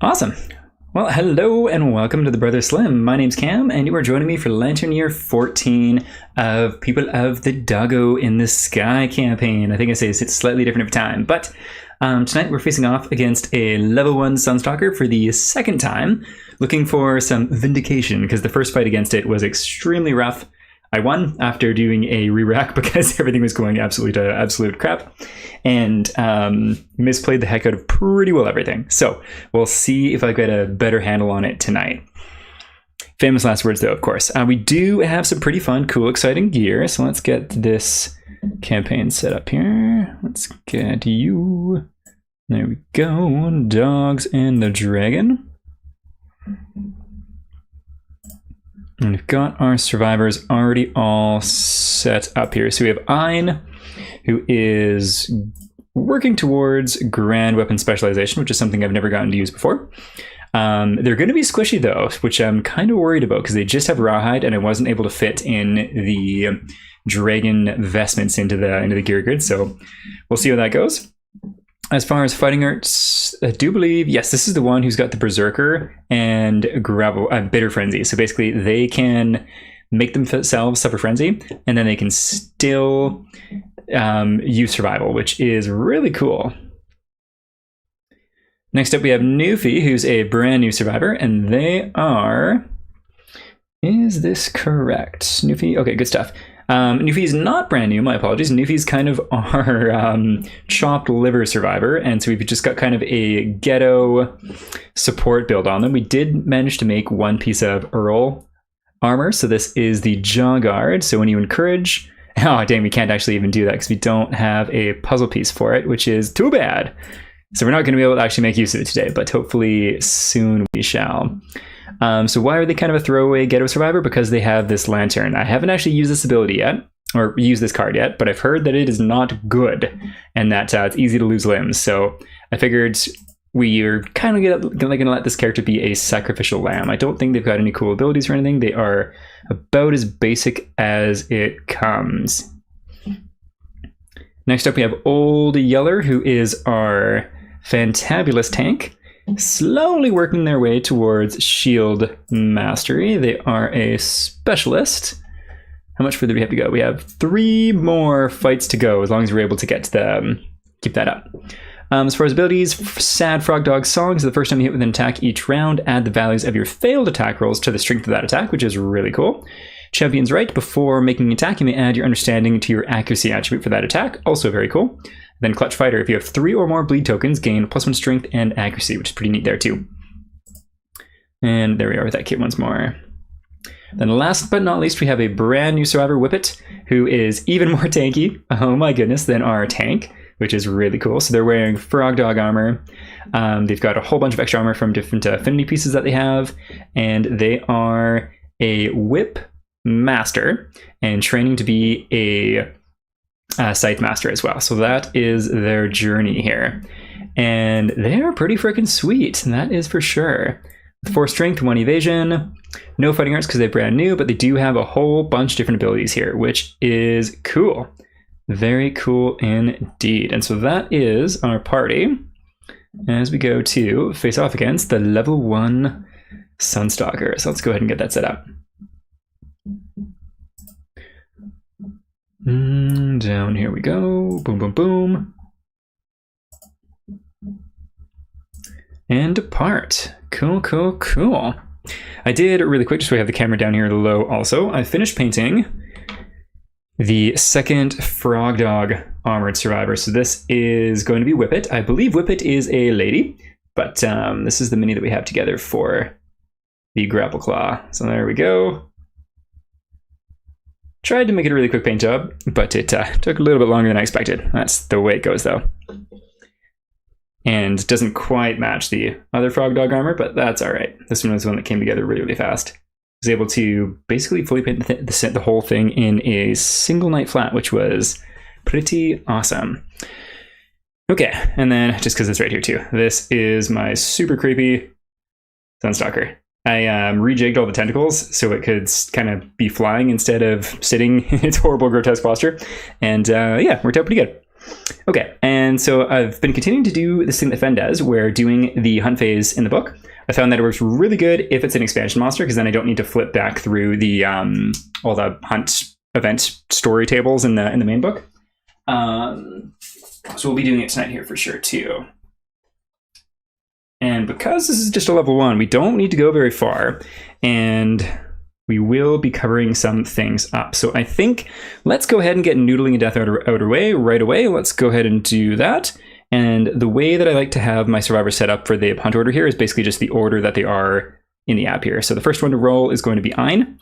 Awesome. Well, hello and welcome to the Brother Slim. My name's Cam, and you are joining me for Lantern Year 14 of People of the Doggo in the Sky campaign. I think I say it's slightly different every time, but tonight we're facing off against a level 1 Sunstalker for the second time, looking for some vindication, because the first fight against it was extremely rough. I won after doing a re-rack because everything was going absolute crap, and misplayed the heck out of pretty well everything. So we'll see if I get a better handle on it tonight. Famous last words, though, of course. We do have some pretty fun, cool, exciting gear. So let's get this campaign set up here. Let's get you. There we go. Dogs and the dragon. And we've got our survivors already all set up here. So we have Ein, who is working towards Grand Weapon Specialization, which is something I've never gotten to use before. They're going to be squishy, though, which I'm kind of worried about, because they just have Rawhide, and I wasn't able to fit in the dragon vestments into the gear grid. So we'll see how that goes. As far as fighting arts, I do believe, yes, this is the one who's got the Berserker and Bitter Frenzy. So basically, they can make themselves suffer Frenzy, and then they can still use Survival, which is really cool. Next up, we have Newfie, who's a brand new survivor, and they are... Is this correct? Newfie? Okay, good stuff. Newfie's not brand new, my apologies. Newfie's kind of our chopped liver survivor, and so we've just got kind of a ghetto support build on them. We did manage to make one piece of Earl armor, so this is the Jaw Guard. So when you encourage... Oh, dang, we can't actually even do that because we don't have a puzzle piece for it, which is too bad. So we're not going to be able to actually make use of it today, but hopefully soon we shall. So why are they kind of a throwaway ghetto survivor? Because they have this lantern. I haven't actually used this ability yet, or used this card yet, but I've heard that it is not good, and that it's easy to lose limbs. So I figured we are kind of going to let this character be a sacrificial lamb. I don't think they've got any cool abilities or anything. They are about as basic as it comes. Next up, we have Old Yeller, who is our fantabulous tank, slowly working their way towards shield mastery. They are a specialist. How much further do we have to go? We have 3 more fights to go, as long as we're able to get to them. Keep that up. As far as abilities, Sad Frog Dog Song is the first time you hit with an attack each round. Add the values of your failed attack rolls to the strength of that attack, which is really cool. Champion's Right, before making an attack, you may add your understanding to your accuracy attribute for that attack. Also very cool. Then Clutch Fighter, if you have 3 or more bleed tokens, gain +1 strength and accuracy, which is pretty neat there too. And there we are with that kit once more. Then last but not least, we have a brand new survivor, Whippet, who is even more tanky, oh my goodness, than our tank, which is really cool. So they're wearing Frog Dog armor. They've got a whole bunch of extra armor from different affinity pieces that they have, and they are a whip master and training to be a Scythe Master as well. So that is their journey here. And they are pretty freaking sweet, and that is for sure. 4 strength, 1 evasion, no fighting arts because they're brand new, but they do have a whole bunch of different abilities here, which is cool. Very cool indeed. And so that is our party as we go to face off against the level 1 Sunstalker. So let's go ahead and get that set up. Down here we go. Boom, boom, boom. And depart. Cool, cool, cool. I did really quick, just so we have the camera down here low also. I finished painting the second Frog Dog Armored Survivor. So this is going to be Whippet. I believe Whippet is a lady, but this is the mini that we have together for the Grapple Claw. So there we go. Tried to make it a really quick paint job, but it took a little bit longer than I expected. That's the way it goes, though. And doesn't quite match the other Frog Dog armor, but that's all right. This one was the one that came together really, really fast. I was able to basically fully paint the whole thing in a single night flat, which was pretty awesome. Okay, and then just because it's right here too, this is my super creepy Sunstalker. I rejigged all the tentacles so it could kind of be flying instead of sitting in its horrible, grotesque posture. And yeah, worked out pretty good. Okay, and so I've been continuing to do this thing that Fen does, where doing the hunt phase in the book, I found that it works really good if it's an expansion monster, because then I don't need to flip back through the all the hunt event story tables in the main book. So we'll be doing it tonight here for sure too. And because this is just a level 1, we don't need to go very far, and we will be covering some things up. So I think let's go ahead and get Noodling of Death out of the way right away. Let's go ahead and do that. And the way that I like to have my survivors set up for the hunt order here is basically just the order that they are in the app here. So the first one to roll is going to be Ein.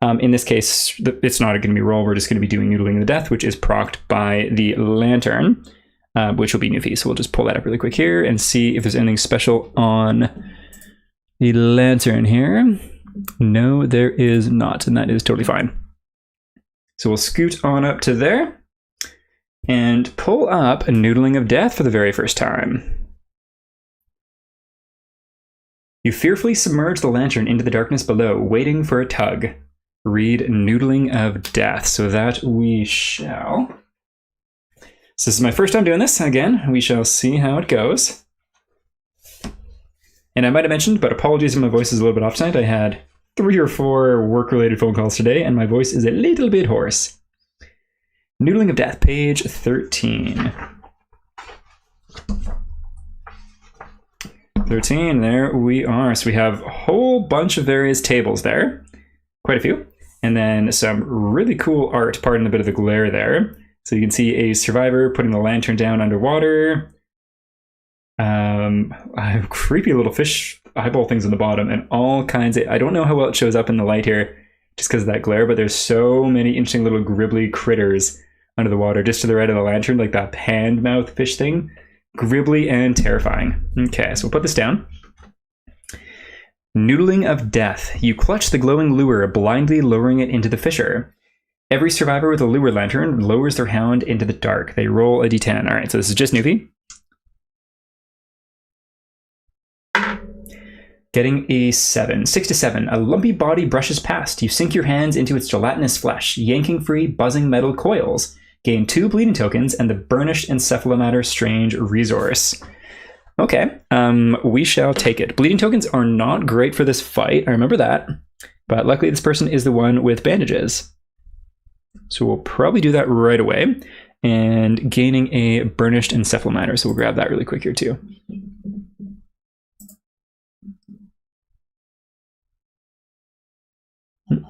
In this case, it's not going to be roll. We're just going to be doing Noodling of the Death, which is procced by the Lantern, which will be Newfie. So we'll just pull that up really quick here and see if there's anything special on the Lantern here. No, there is not, and that is totally fine. So we'll scoot on up to there and pull up a Noodling of Death for the very first time. You fearfully submerge the lantern into the darkness below, waiting for a tug. Read Noodling of Death. So that we shall. So this is my first time doing this. Again, we shall see how it goes. And I might have mentioned, but apologies if my voice is a little bit off tonight. I had 3 or 4 work-related phone calls today, and my voice is a little bit hoarse. Noodling of Death, page 13. 13, there we are. So we have a whole bunch of various tables there. Quite a few. And then some really cool art, pardon a bit of the glare there. So you can see a survivor putting the lantern down underwater. Creepy little fish eyeball things on the bottom, and all kinds of, I don't know how well it shows up in the light here just because of that glare, but there's so many interesting little gribbly critters under the water just to the right of the lantern, like that hand mouth fish thing. Gribbly and terrifying. Okay, so we'll put this down. Noodling of Death. You clutch the glowing lure, blindly lowering it into the fissure. Every survivor with a lure lantern lowers their hound into the dark. They roll a d10. All right, so this is just Newfie. Getting a 7. 6 to 7. A lumpy body brushes past. You sink your hands into its gelatinous flesh, yanking free buzzing metal coils. Gain 2 bleeding tokens and the burnished encephalomatter strange resource. Okay, we shall take it. Bleeding tokens are not great for this fight. I remember that. But luckily this person is the one with bandages. So we'll probably do that right away. And gaining a burnished encephalomatter. So we'll grab that really quick here too.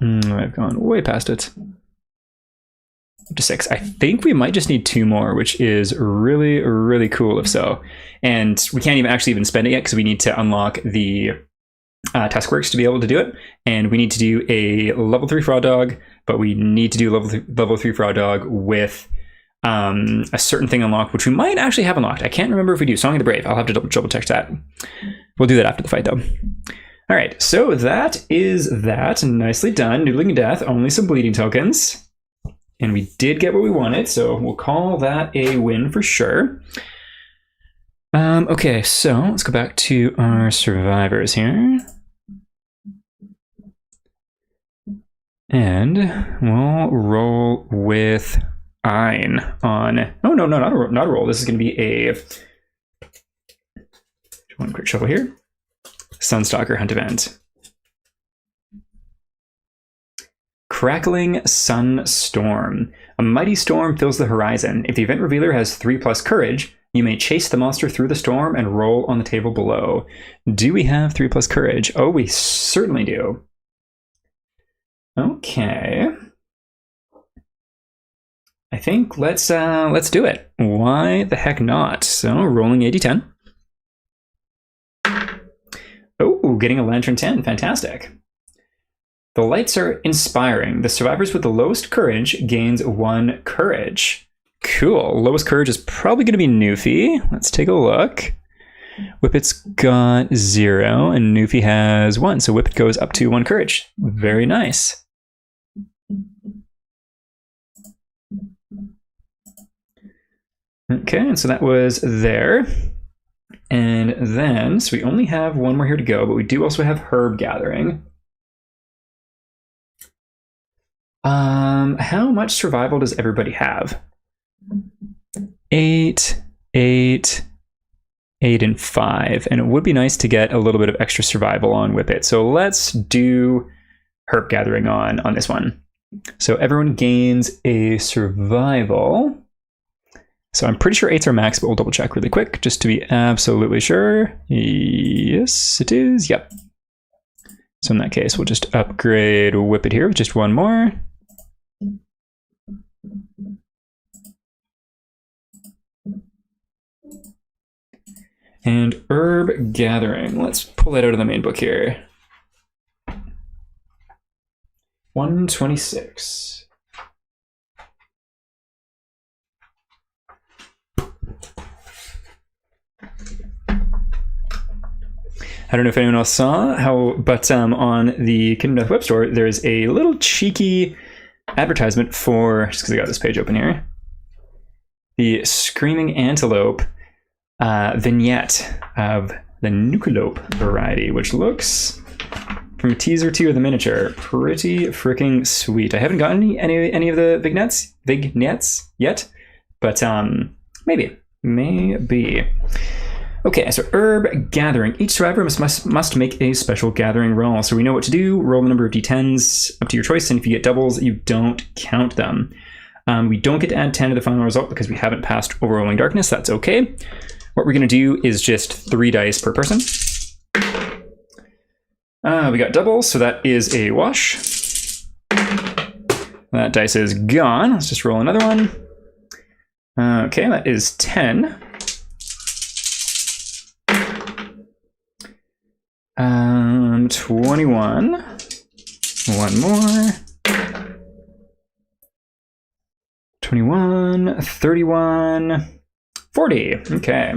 I've gone way past it. To 6. I think we might just need 2 more, which is really, really cool if so. And we can't even spend it yet because we need to unlock the Taskworks to be able to do it. And we need to do a level 3 Frog Dog, but we need to do level 3 Frog Dog with a certain thing unlocked, which we might actually have unlocked. I can't remember if we do. Song of the Brave. I'll have to double check that. We'll do that after the fight though. All right, so that is that. Nicely done. Noodling of Death, only some bleeding tokens. And we did get what we wanted, so we'll call that a win for sure. Okay, so let's go back to our survivors here. And we'll roll with Ein on... Oh, no, not a roll. This is going to be a... One quick shuffle here. Sunstalker Hunt Event. Crackling Sunstorm. A mighty storm fills the horizon. If the event revealer has 3+ courage, you may chase the monster through the storm and roll on the table below. Do we have 3+ courage? Oh, we certainly do. Okay. I think let's do it. Why the heck not? So rolling a d10. Oh, getting a Lantern 10. Fantastic. The lights are inspiring. The survivors with the lowest courage gains 1 courage. Cool. Lowest courage is probably going to be Newfie. Let's take a look. Whippet's got 0 and Newfie has 1. So Whippet goes up to 1 courage. Very nice. Okay, and so that was there. And then, so we only have 1 more here to go, but we do also have Herb Gathering. How much survival does everybody have? 8, 8, 8, and 5. And it would be nice to get a little bit of extra survival on with it. So let's do herb gathering on this one. So everyone gains a survival. So I'm pretty sure 8's our max, but we'll double check really quick just to be absolutely sure. Yes, it is. Yep. So in that case, we'll just upgrade Whip It here with just one more. And herb gathering. Let's pull that out of the main book here. 126. I don't know if anyone else saw but on the Kingdom Death web store, there's a little cheeky advertisement for, just because I got this page open here, the Screaming Antelope vignette of the Nucalope variety, which looks, from a teaser to the miniature, pretty freaking sweet. I haven't gotten any of the vignettes yet, but maybe. Okay, so herb gathering. Each survivor must make a special gathering roll. So we know what to do. Roll the number of d10s up to your choice, and if you get doubles, you don't count them. We don't get to add 10 to the final result because we haven't passed Overwhelming Darkness. That's okay. What we're going to do is just 3 dice per person. We got doubles, so that is a wash. That dice is gone. Let's just roll another one. Okay, that is 10. 21. One more. 21, 31, 40. Okay.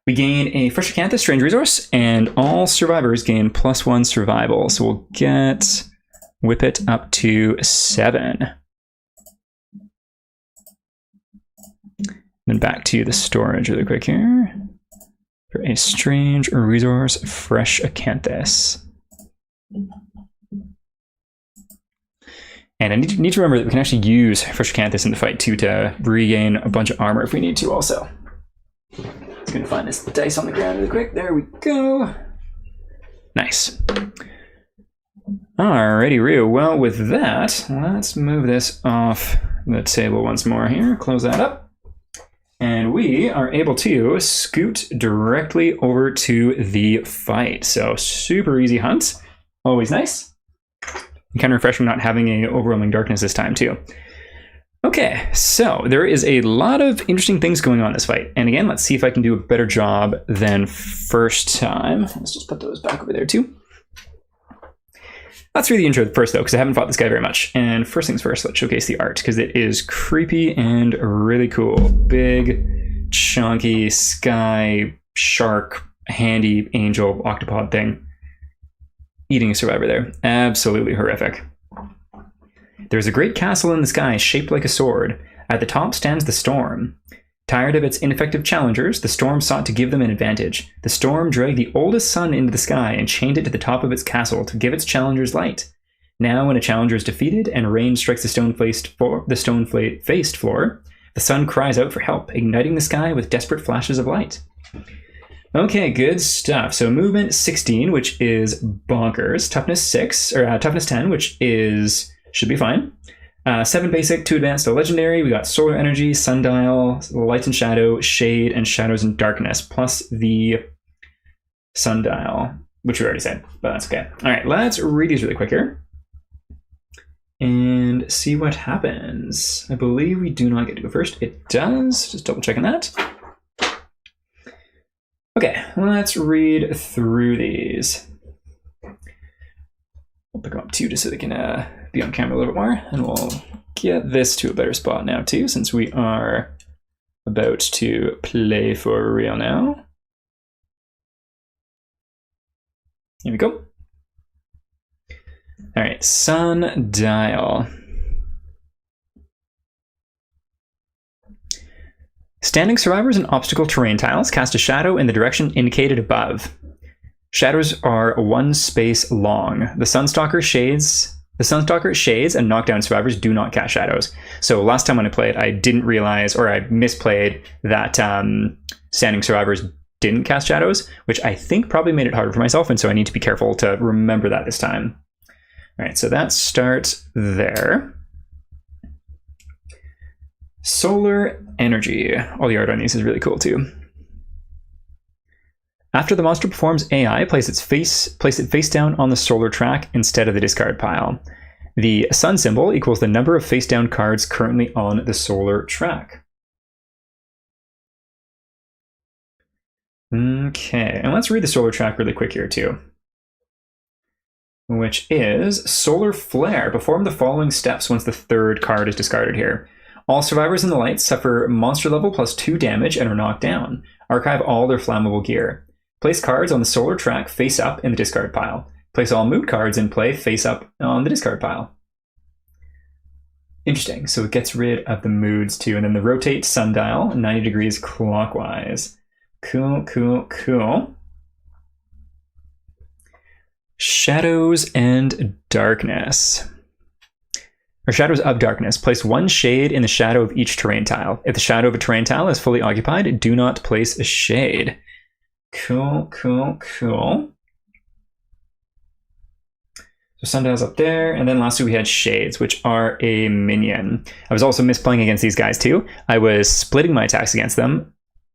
We gain a fresh acanthus strange resource, and all survivors gain +1 survival. So we'll get Whip It up to 7. Then back to the storage really quick here. For a strange resource, fresh acanthus. And I need to remember that we can actually use fresh acanthus in the fight too to regain a bunch of armor if we need to also. Just gonna find this dice on the ground really quick. There we go. Nice. Alrighty, Ryu. Well, with that, let's move this off the table once more here. Close that up. And we are able to scoot directly over to the fight. So super easy hunt. Always nice. And kind of refreshing not having a Overwhelming Darkness this time too. Okay, so there is a lot of interesting things going on in this fight. And again, let's see if I can do a better job than first time. Let's just put those back over there too. Let's read the intro first though, because I haven't fought this guy very much. And first things first, let's showcase the art, because it is creepy and really cool. Big, chunky, sky, shark, handy, angel, octopod thing. Eating a survivor there. Absolutely horrific. There's a great castle in the sky shaped like a sword. At the top stands the storm. Tired of its ineffective challengers, the storm sought to give them an advantage. The storm dragged the oldest sun into the sky and chained it to the top of its castle to give its challengers light. Now, when a challenger is defeated and rain strikes the stone-faced floor, the sun cries out for help, igniting the sky with desperate flashes of light. Okay, good stuff. So movement 16, which is bonkers. Toughness 6, or toughness 10, which is should be fine. 7 basic, 2 advanced, to legendary. We got solar energy, sundial, light and shadow, shade, and shadows and darkness, plus the sundial, which we already said, but that's okay. All right, let's read these really quick here and see what happens. I believe we do not get to go first. It does. Just double checking that. Okay, let's read through these. We'll pick them up too, just so they can be on camera a little bit more, and we'll get this to a better spot now too, since we are about to play for real now. Here we go. All right, sundial. Standing survivors and obstacle terrain tiles cast a shadow in the direction indicated above. Shadows are 1 space long. The Sunstalker shades The Sunstalker shades and knockdown survivors do not cast shadows. So last time when I played, I didn't realize, or I misplayed that standing survivors didn't cast shadows, which I think probably made it harder for myself, and so I need to be careful to remember that this time. All right, so that starts there. Solar energy. All the art on these is really cool too. After the monster performs AI, place it face down on the solar track instead of the discard pile. The sun symbol equals the number of face down cards currently on the solar track. Okay, and let's read the solar track really quick here too. Which is Solar Flare. Perform the following steps once the third card is discarded here. All survivors in the light suffer monster level +2 damage and are knocked down. Archive all their flammable gear. Place cards on the solar track face up in the discard pile. Place all mood cards in play face up on the discard pile. Interesting. So it gets rid of the moods too. And then the rotate sundial 90 degrees clockwise. Cool, cool, cool. Shadows and darkness. Or shadows of darkness. Place one shade in the shadow of each terrain tile. If the shadow of a terrain tile is fully occupied, do not place a shade. Cool, cool, cool. So sundial's up there, and then lastly we had shades, which are a minion. I was also misplaying against these guys too. I was splitting my attacks against them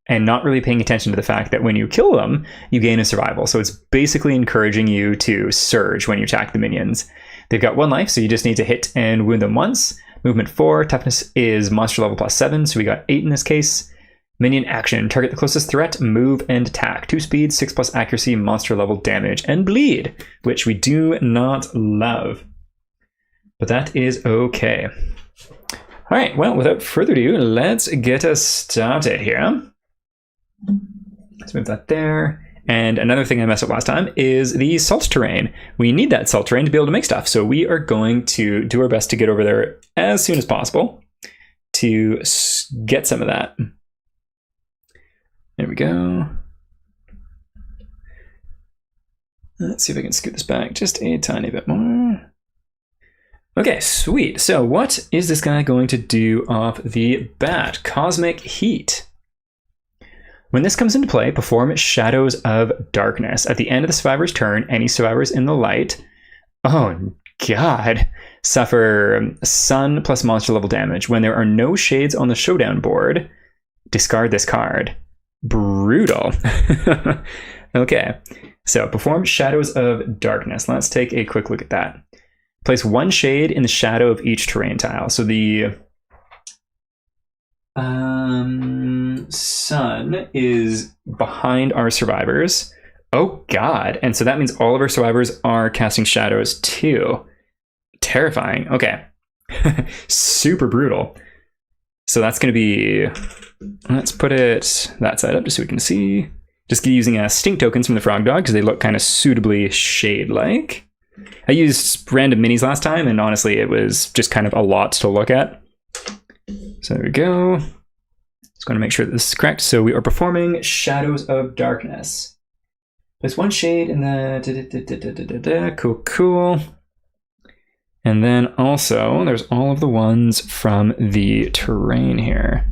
and not really paying attention to the fact that when you kill them, you gain a survival. So it's basically encouraging you to surge when you attack the minions. They've got 1 life, so you just need to hit and wound them once. Movement 4, toughness is monster level +7, so we got 8 in this case. Minion action, target the closest threat, move and attack. 2 speed, 6+ accuracy, monster level damage, and bleed, which we do not love. But that is okay. All right, well, without further ado, let's get us started here. Let's move that there. And another thing I messed up last time is the salt terrain. We need that salt terrain to be able to make stuff. So we are going to do our best to get over there as soon as possible to get some of that. There we go. Let's see if I can scoot this back just a tiny bit more. Okay, sweet. So what is this guy going to do off the bat? Cosmic Heat. When this comes into play, perform Shadows of Darkness. At the end of the survivor's turn, any survivors in the light, oh god, suffer sun plus monster level damage. When there are no shades on the showdown board, discard this card. Brutal. Okay, so perform Shadows of Darkness. Let's take a quick look at that. Place 1 shade in the shadow of each terrain tile. So the sun is behind our survivors. Oh god, and so that means all of our survivors are casting shadows too. Terrifying. Okay. Super brutal. So that's going to be, let's put it that side up just so we can see. Just using stink tokens from the frog dog because they look kind of suitably shade-like. I used random minis last time, and honestly, it was just kind of a lot to look at. So there we go. Just going to make sure that this is correct. So we are performing Shadows of Darkness. There's 1 shade in the cool, cool. And then also, there's all of the ones from the terrain here,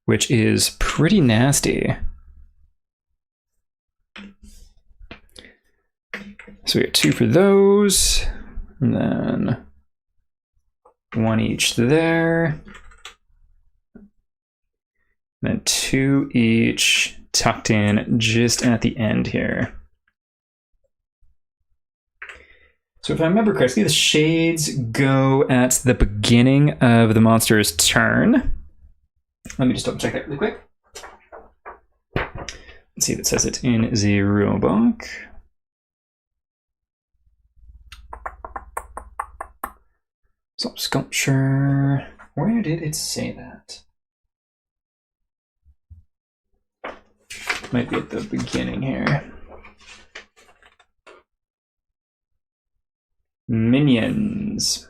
which is pretty nasty. So we got 2 for those, and then 1 each there, and then 2 each tucked in just at the end here. So if I remember correctly, the shades go at the beginning of the monster's turn. Let me just double check that really quick. Let's see if it says it in the rulebook. Salt sculpture. Where did it say that? Might be at the beginning here. Minions.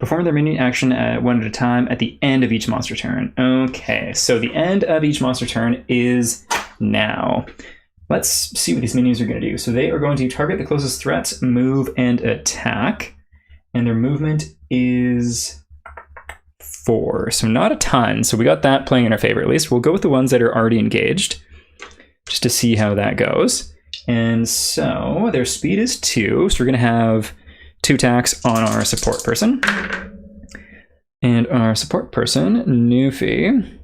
Perform their minion action one at a time at the end of each monster turn. Okay, so the end of each monster turn is now. let's see what these minions are going to do. So they are going to target the closest threat, move, and attack. And their movement is 4. So not a ton. So we got that playing in our favor at least. We'll go with the ones that are already engaged just to see how that goes. And so their speed is 2. So we're going to have 2 attacks on our support person. And our support person, Newfie,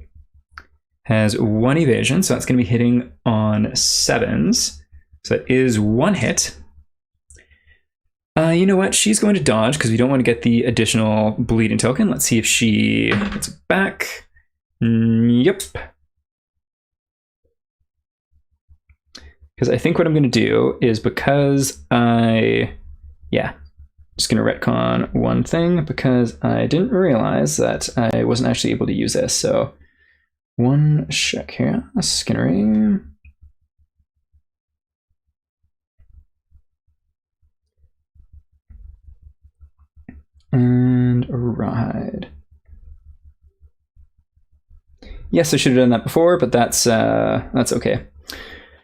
has 1 evasion. So that's going to be hitting on 7s. So that is 1 hit. You know what? She's going to dodge because we don't want to get the additional bleeding token. Let's see if she gets it back. Yep. Because I think what I'm going to do is because just going to retcon one thing because I didn't realize that I wasn't actually able to use this. So one check here, Skinnery. And Rawhide. Yes, I should have done that before, but that's okay.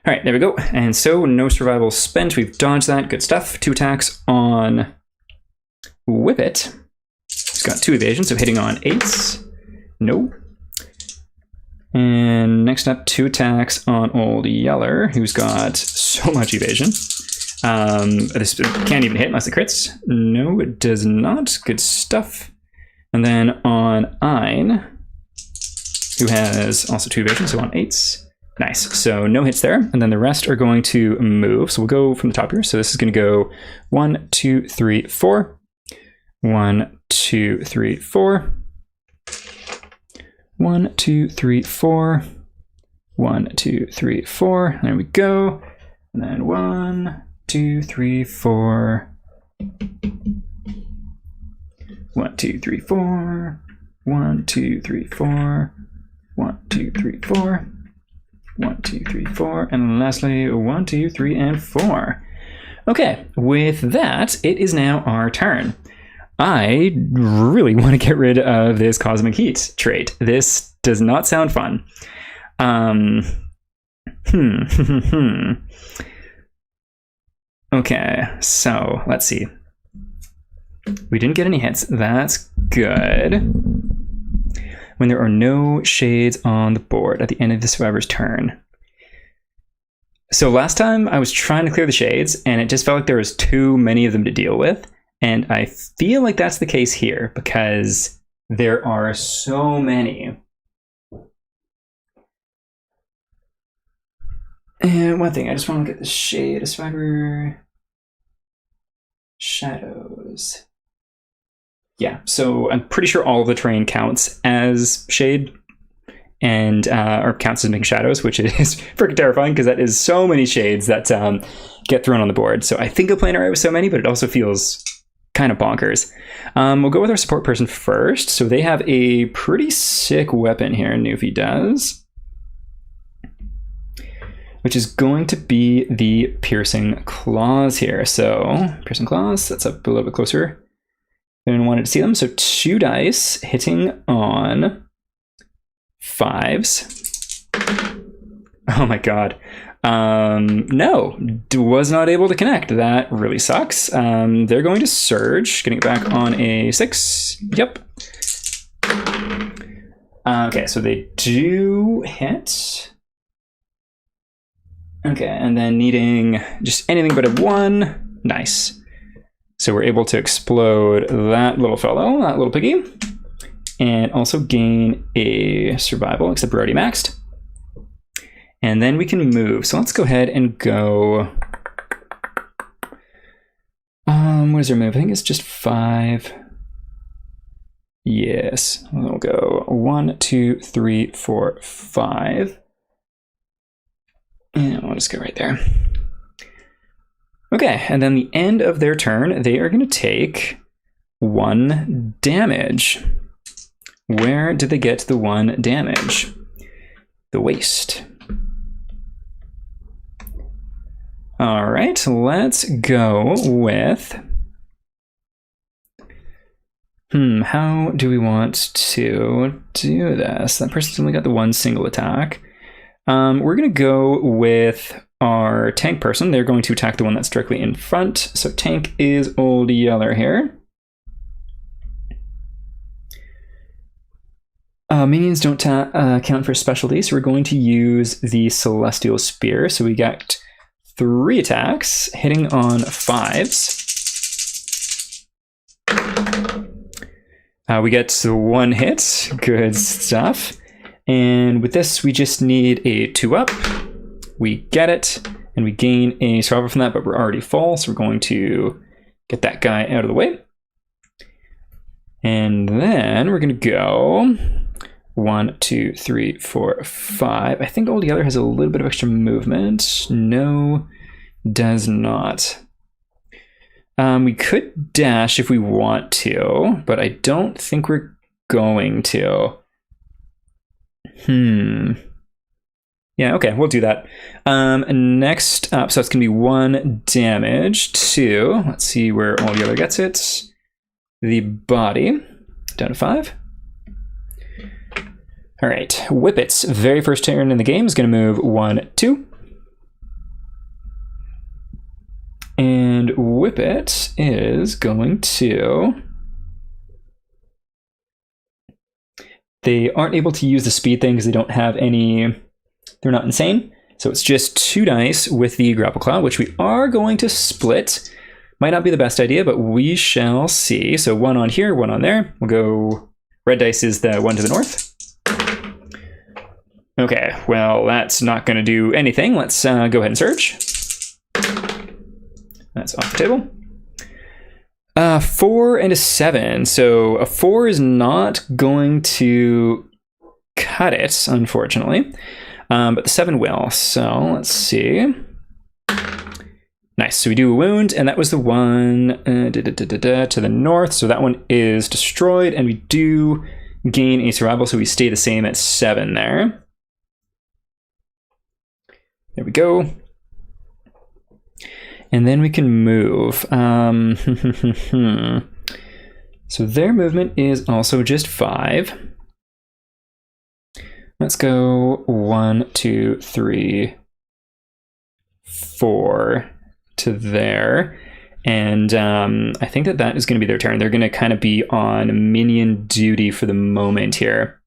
All right, there we go. And so no survival spent. We've dodged that. Good stuff. 2 attacks on Whippet. He's got 2 evasions, so hitting on 8s. No. And next up, 2 attacks on Old Yeller, who's got so much evasion. This can't even hit unless it crits. No, it does not. Good stuff. And then on Ein, who has also 2 evasion, so on 8s. Nice. So no hits there. And then the rest are going to move. So we'll go from the top here. So this is going to go 1, 2, 3, 4. 1, 2, 3, 4. 1, 2, 3, 4. 1, 2, 3, 4. There we go. And then 1, 2, 3, 4. 1, 2, 3, 4. 1, 2, 3, 4. 1, 2, 3, 4. 1, 2, 3, 4. And lastly, 1, 2, 3, and 4. Okay, with that, it is now our turn. I really want to get rid of this Cosmic Heat trait. This does not sound fun. Okay, so let's see. We didn't get any hits. That's good. When there are no shades on the board at the end of the survivor's turn. So last time I was trying to clear the shades and it just felt like there was too many of them to deal with. And I feel like that's the case here because there are so many. And one thing, I just want to look at the shade of survivor shadows. Yeah, so I'm pretty sure all of the terrain counts as shade and or counts as being shadows, which is freaking terrifying because that is so many shades that get thrown on the board. So I think I'm playing alright with so many, but it also feels kind of bonkers. We'll go with our support person first. So they have a pretty sick weapon here, Newfie does, which is going to be the Piercing Claws here. So Piercing Claws, that's up a little bit closer. And wanted to see them. So 2 dice hitting on 5s. Oh my god. No, was not able to connect. That really sucks. They're going to surge, getting it back on a 6. Yep. Okay, so they do hit. Okay, and then needing just anything but a 1. Nice. So we're able to explode that little fellow, that little piggy, and also gain a survival, except we're already maxed. And then we can move. So let's go ahead and go. What is our move? I think it's just 5. Yes. We'll go 1, 2, 3, 4, 5. And we'll just go right there. Okay, and then the end of their turn, they are going to take 1 damage. Where did they get the 1 damage? The waist. All right, let's go with... how do we want to do this? That person's only got the 1 single attack. We're going to go with our tank person. They're going to attack the one that's directly in front. So tank is Old Yeller here. Minions don't count for specialty, so we're going to use the Celestial Spear. So we got 3 attacks, hitting on 5s. We get 1 hit, good stuff. And with this, we just need a 2-up. We get it, and we gain a survival from that, but we're already full, so we're going to get that guy out of the way. And then we're going to go 1, 2, 3, 4, 5. I think Old Yeller has a little bit of extra movement. No, does not. We could dash if we want to, but I don't think we're going to. Yeah, okay, we'll do that. Next up, so it's going to be 1 damage to, let's see where Old Yeller gets it. The body, down to 5. All right, Whippet's very first turn in the game is going to move 1, 2. And Whippet is going to... They aren't able to use the speed thing because they don't have any... They're not insane. So it's just 2 dice with the Grapple Claw, which we are going to split. Might not be the best idea, but we shall see. So 1 on here, 1 on there. We'll go... Red dice is the one to the north. Okay, well, that's not going to do anything. Let's go ahead and search. That's off the table. 4 and a 7. So a 4 is not going to cut it, unfortunately. But the 7 will. So let's see. Nice. So we do a wound, and that was the one to the north. So that one is destroyed, and we do gain a survival, so we stay the same at 7 there. There we go. And then we can move. So their movement is also just 5. Let's go 1, 2, 3, 4 to there. And I think that is going to be their turn. They're going to kind of be on minion duty for the moment here.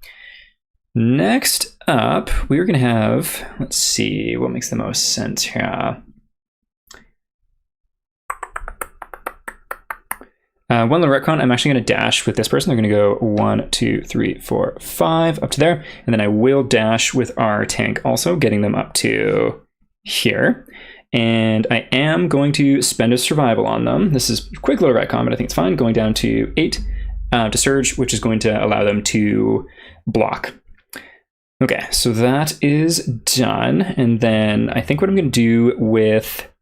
Next up, we're going to have, let's see, what makes the most sense here. One little retcon, I'm actually going to dash with this person. They're going to go 1, 2, 3, 4, 5 up to there. And then I will dash with our tank also, getting them up to here. And I am going to spend a survival on them. This is a quick little retcon, but I think it's fine. Going down to 8 to surge, which is going to allow them to block. Okay, so that is done. And then I think what I'm going to do with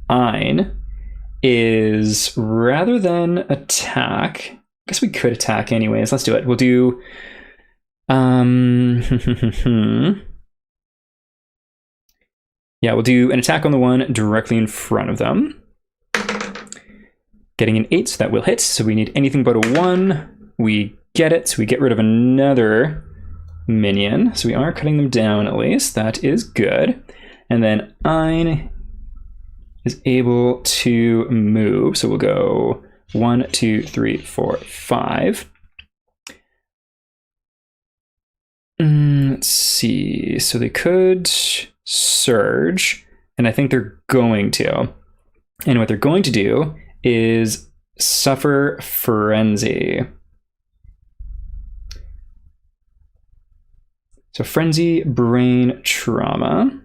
Ein is, rather than attack, I guess we could attack anyways. Let's do it. We'll do yeah, we'll do an attack on the one directly in front of them. Getting an 8, so that will hit. So we need anything but a 1. We get it, so we get rid of another minion. So we are cutting them down at least. That is good. And then Ein is able to move. So we'll go 1, 2, 3, 4, 5. Let's see. So they could surge, and I think they're going to. And what they're going to do is suffer frenzy. So frenzy, brain trauma.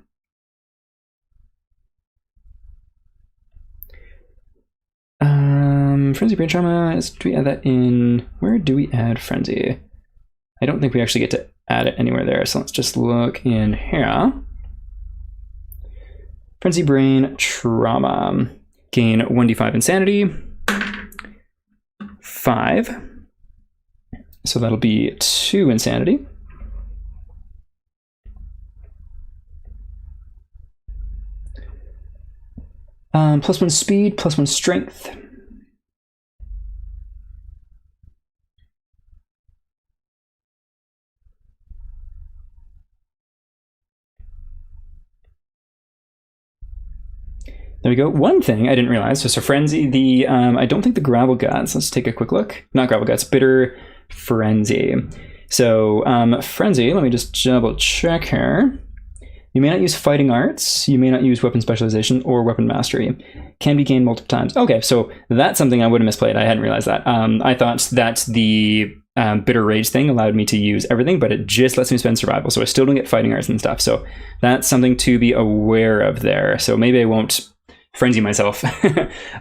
Frenzy, brain trauma, do we add that in? Where do we add frenzy? I don't think we actually get to add it anywhere there, so let's just look in here. Frenzy, brain trauma. Gain 1d5 insanity. 5. So that'll be 2 insanity. +1 speed, +1 strength. There we go. One thing I didn't realize, so Frenzy, I don't think the Gravel Guts, let's take a quick look. Not Gravel Guts, Bitter Frenzy. So Frenzy, let me just double check here. You may not use Fighting Arts, you may not use Weapon Specialization or Weapon Mastery. Can be gained multiple times. Okay, so that's something I would have misplayed. I hadn't realized that. I thought that the Bitter Rage thing allowed me to use everything, but it just lets me spend Survival, so I still don't get Fighting Arts and stuff. So that's something to be aware of there. So maybe I won't frenzy myself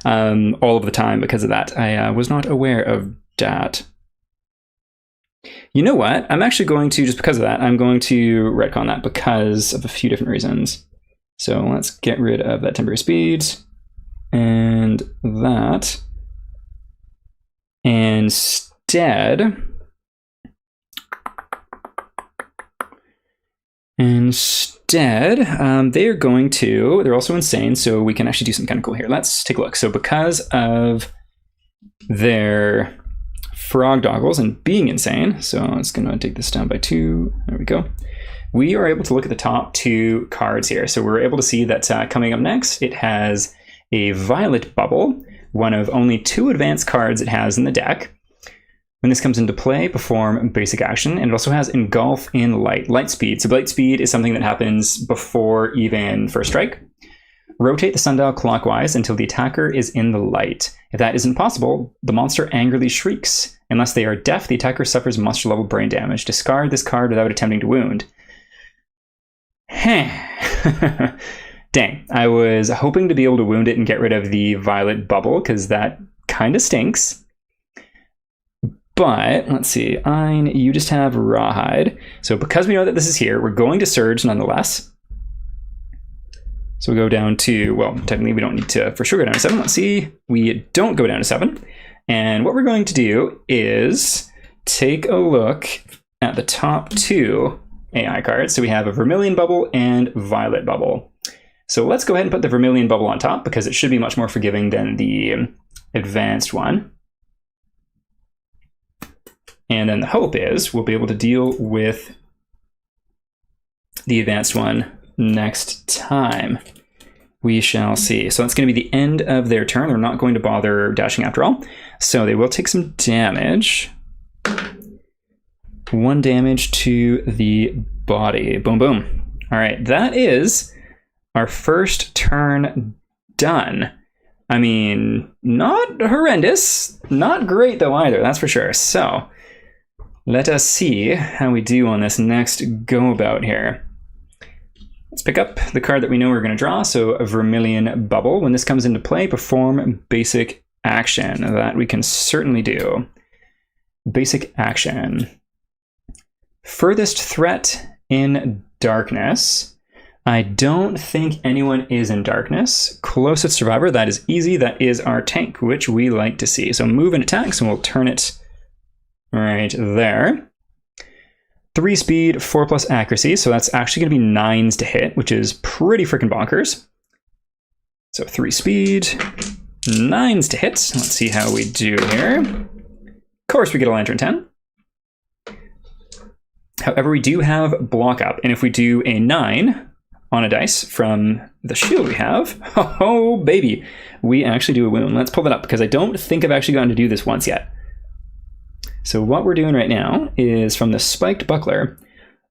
all of the time because of that. I was not aware of that. You know what? I'm actually going to, just because of that, I'm going to retcon that because of a few different reasons. So let's get rid of that temporary speed and that. Instead, they are going to, they're also insane, so we can actually do something kind of cool here. Let's take a look. So because of their frog doggles and being insane, so it's going to take this down by 2. There we go. We are able to look at the top 2 cards here. So we're able to see that coming up next, it has a Violet Bubble, one of only 2 advanced cards it has in the deck. When this comes into play, perform basic action, and it also has Engulf in Light Speed. So Light Speed is something that happens before even first strike. Rotate the sundial clockwise until the attacker is in the light. If that isn't possible, the monster angrily shrieks. Unless they are deaf, the attacker suffers monster level brain damage. Discard this card without attempting to wound. Dang, I was hoping to be able to wound it and get rid of the Violet Bubble, because that kind of stinks. But, let's see, Ein, you just have Rawhide. So because we know that this is here, we're going to Surge nonetheless. So we go down to, well, technically we don't need to for sure go down to 7. Let's see, we don't go down to 7. And what we're going to do is take a look at the top 2 AI cards. So we have a Vermilion Bubble and Violet Bubble. So let's go ahead and put the Vermilion Bubble on top because it should be much more forgiving than the advanced one. And then the hope is we'll be able to deal with the advanced one next time. We shall see. So that's going to be the end of their turn. They're not going to bother dashing after all. So they will take some damage. 1 damage to the body. Boom, boom. All right, that is our first turn done. I mean, not horrendous. Not great though either, that's for sure. So let us see how we do on this next go about here. Let's pick up the card that we know we're going to draw, so a Vermilion Bubble. When this comes into play, perform basic action. That we can certainly do. Basic action. Furthest threat in darkness. I don't think anyone is in darkness. Closest survivor, that is easy. That is our tank, which we like to see. So move and attacks, and we'll turn it right there. 3 speed, 4+ accuracy, so that's actually going to be 9s to hit, which is pretty freaking bonkers. So 3 speed, 9s to hit. Let's see how we do here. Of course, we get a Lantern 10. However, we do have block up, and if we do a 9 on a dice from the shield we have, oh baby, we actually do a wound. Let's pull that up because I don't think I've actually gotten to do this once yet. So what we're doing right now is from the Spiked Buckler.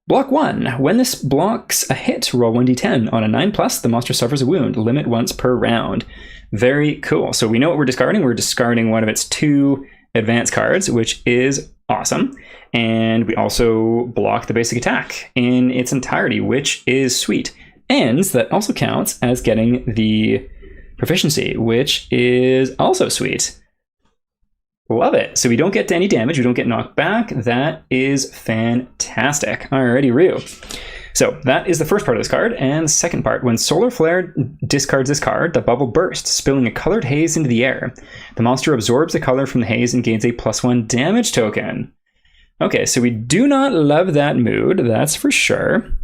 Block 1. When this blocks a hit, roll 1d10. On a 9+, the monster suffers a wound. Limit once per round. Very cool. So we know what we're discarding. We're discarding one of its 2 advanced cards, which is awesome. And we also block the basic attack in its entirety, which is sweet. And that also counts as getting the proficiency, which is also sweet. Love it. So we don't get any damage. We don't get knocked back. That is fantastic. Alrighty, Ryu. So that is the first part of this card. And the second part, when Solar Flare discards this card, the bubble bursts, spilling a colored haze into the air. The monster absorbs the color from the haze and gains a +1 damage token. Okay, so we do not love that mood, that's for sure.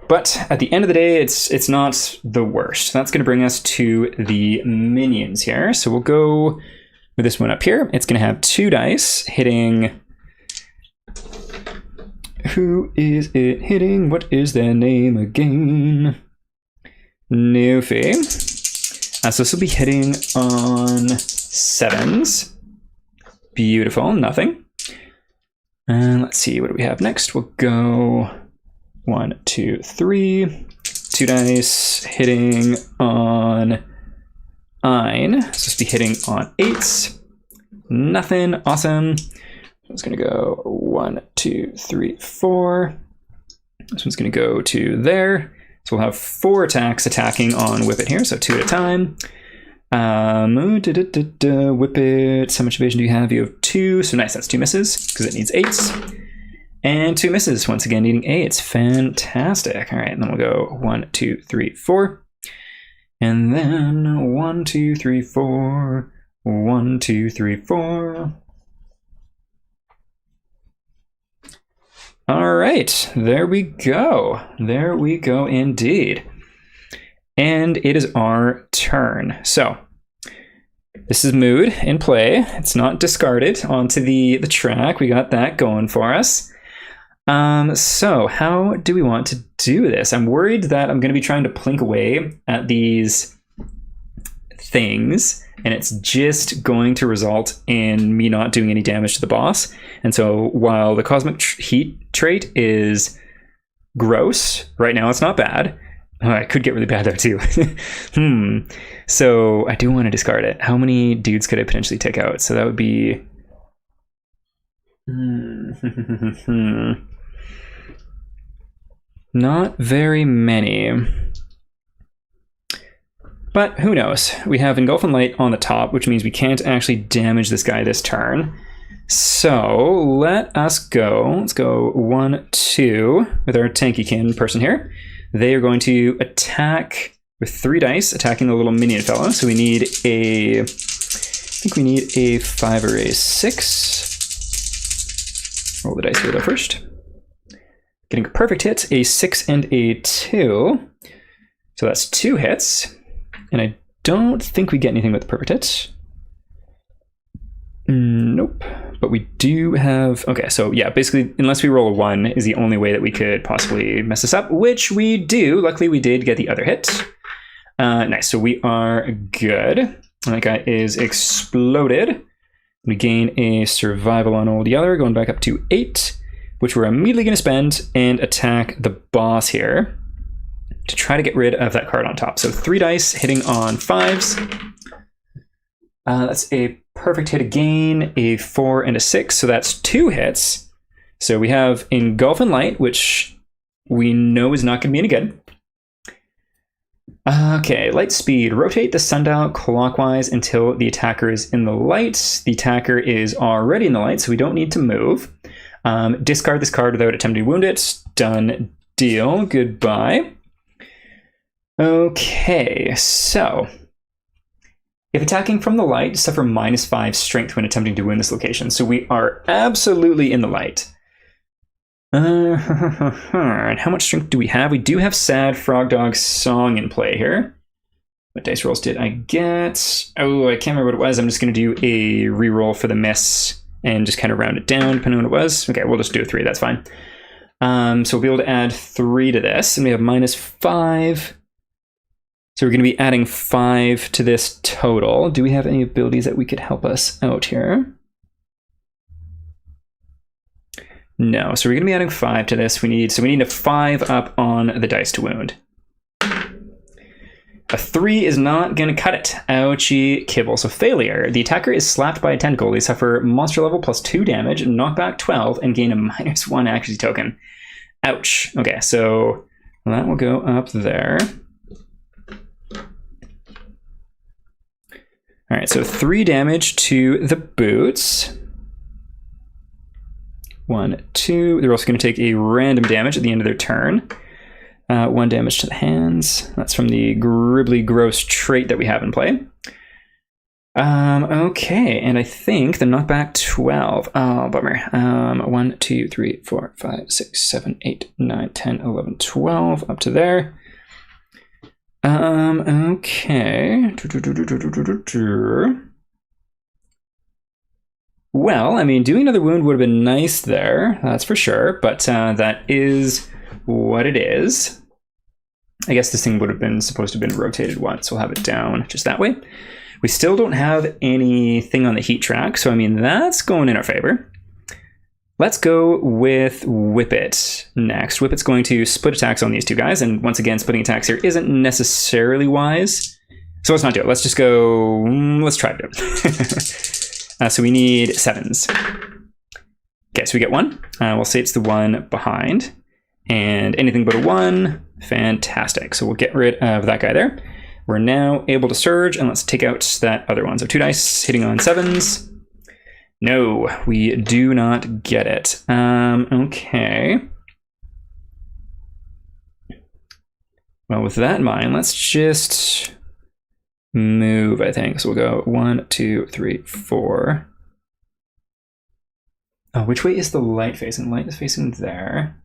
But at the end of the day, it's not the worst. That's going to bring us to the minions here. So we'll go with this one up here. It's going to have 2 dice hitting. Who is it hitting? What is their name again? Newfie. So this will be hitting on 7s. Beautiful, nothing. And let's see, what do we have next? We'll go 1, 2, 3. 2 dice hitting on 9. So this will be hitting on 8s. Nothing, awesome. It's gonna go 1, 2, 3, 4. This one's gonna go to there. So we'll have 4 attacks attacking on Whip It here, so 2 at a time. Whip It, how much evasion do you have? You have 2, so nice, that's 2 misses, because it needs 8s. And 2 misses, once again needing 8s, fantastic. All right, and then we'll go 1, 2, 3, 4. And then 1, 2, 3, 4, 1, 2, 3, 4. All right, there we go. There we go indeed. And it is our turn. So this is mood in play. It's not discarded onto the track. We got that going for us. So how do we want to do this? I'm worried that I'm going to be trying to plink away at these things, and it's just going to result in me not doing any damage to the boss. And so while the cosmic heat trait is gross, right now it's not bad. It could get really bad there too. So I do want to discard it. How many dudes could I potentially take out? So that would be... Not very many. But who knows? We have Engulfing Light on the top, which means we can't actually damage this guy this turn. So let us go. Let's go 1, 2 with our tankykin person here. They are going to attack with 3 dice, attacking the little minion fellow. So we need a... I think we need a 5 or a 6. Roll the dice here though first. Getting a perfect hit, a 6 and a 2. So that's 2 hits. And I don't think we get anything with the perfect hit. Nope. But we do have... Okay, so yeah, basically, unless we roll a 1 is the only way that we could possibly mess this up, which we do. Luckily, we did get the other hit. Nice, so we are good. That guy is exploded. We gain a survival on Old Yeller, going back up to 8, which we're immediately going to spend and attack the boss here to try to get rid of that card on top. So 3 dice hitting on 5s. That's a perfect hit again, a 4 and a 6, so that's 2 hits. So we have Engulfing Light, which we know is not going to be any good. Okay, light speed. Rotate the sundial clockwise until the attacker is in the light. The attacker is already in the light, so we don't need to move. Discard this card without attempting to wound it. Done deal. Goodbye. Okay, so if attacking from the light, suffer -5 strength when attempting to win this location. So we are absolutely in the light. And how much strength do we have? We do have Sad Frog Dog Song in play here. What dice rolls did I get? Oh, I can't remember what it was. I'm just going to do a reroll for the miss and just kind of round it down depending on what it was. Okay, we'll just do a 3. That's fine. So we'll be able to add 3 to this, and we have -5. So we're going to be adding 5 to this total. Do we have any abilities that we could help us out here? No, so we're going to be adding 5 to this. We need a 5 up on the dice to wound. A 3 is not going to cut it. Ouchie kibble. So failure. The attacker is slapped by a tentacle. They suffer monster level +2 damage, knockback 12, and gain a -1 accuracy token. Ouch. Okay, so that will go up there. All right, so 3 damage to the boots. 1, 2. They're also going to take a random damage at the end of their turn. 1 damage to the hands. That's from the Gribbly Gross trait that we have in play. Okay, and I think the knockback 12. Oh, bummer. 1, 2, 3, 4, 5, 6, 7, 8, 9, 10, 11, 12. Up to there. Okay. Well, I mean, doing another wound would have been nice there, that's for sure, but that is what it is. I guess this thing would have been supposed to have been rotated once. We'll have it down just that way. We still don't have anything on the heat track, so I mean, that's going in our favor. Let's go with Whippet next. Whippet's going to split attacks on these two guys, and once again, splitting attacks here isn't necessarily wise. So let's not do it. Let's just go, let's try to do it. So we need 7s. Okay, so we get 1. We'll say it's the one behind. And anything but a 1, fantastic. So we'll get rid of that guy there. We're now able to surge, and let's take out that other one. So 2 dice hitting on 7s. No, we do not get it. Okay. Well, with that in mind, let's just move, I think. So we'll go 1, 2, 3, 4. Oh, which way is the light facing? Light is facing there.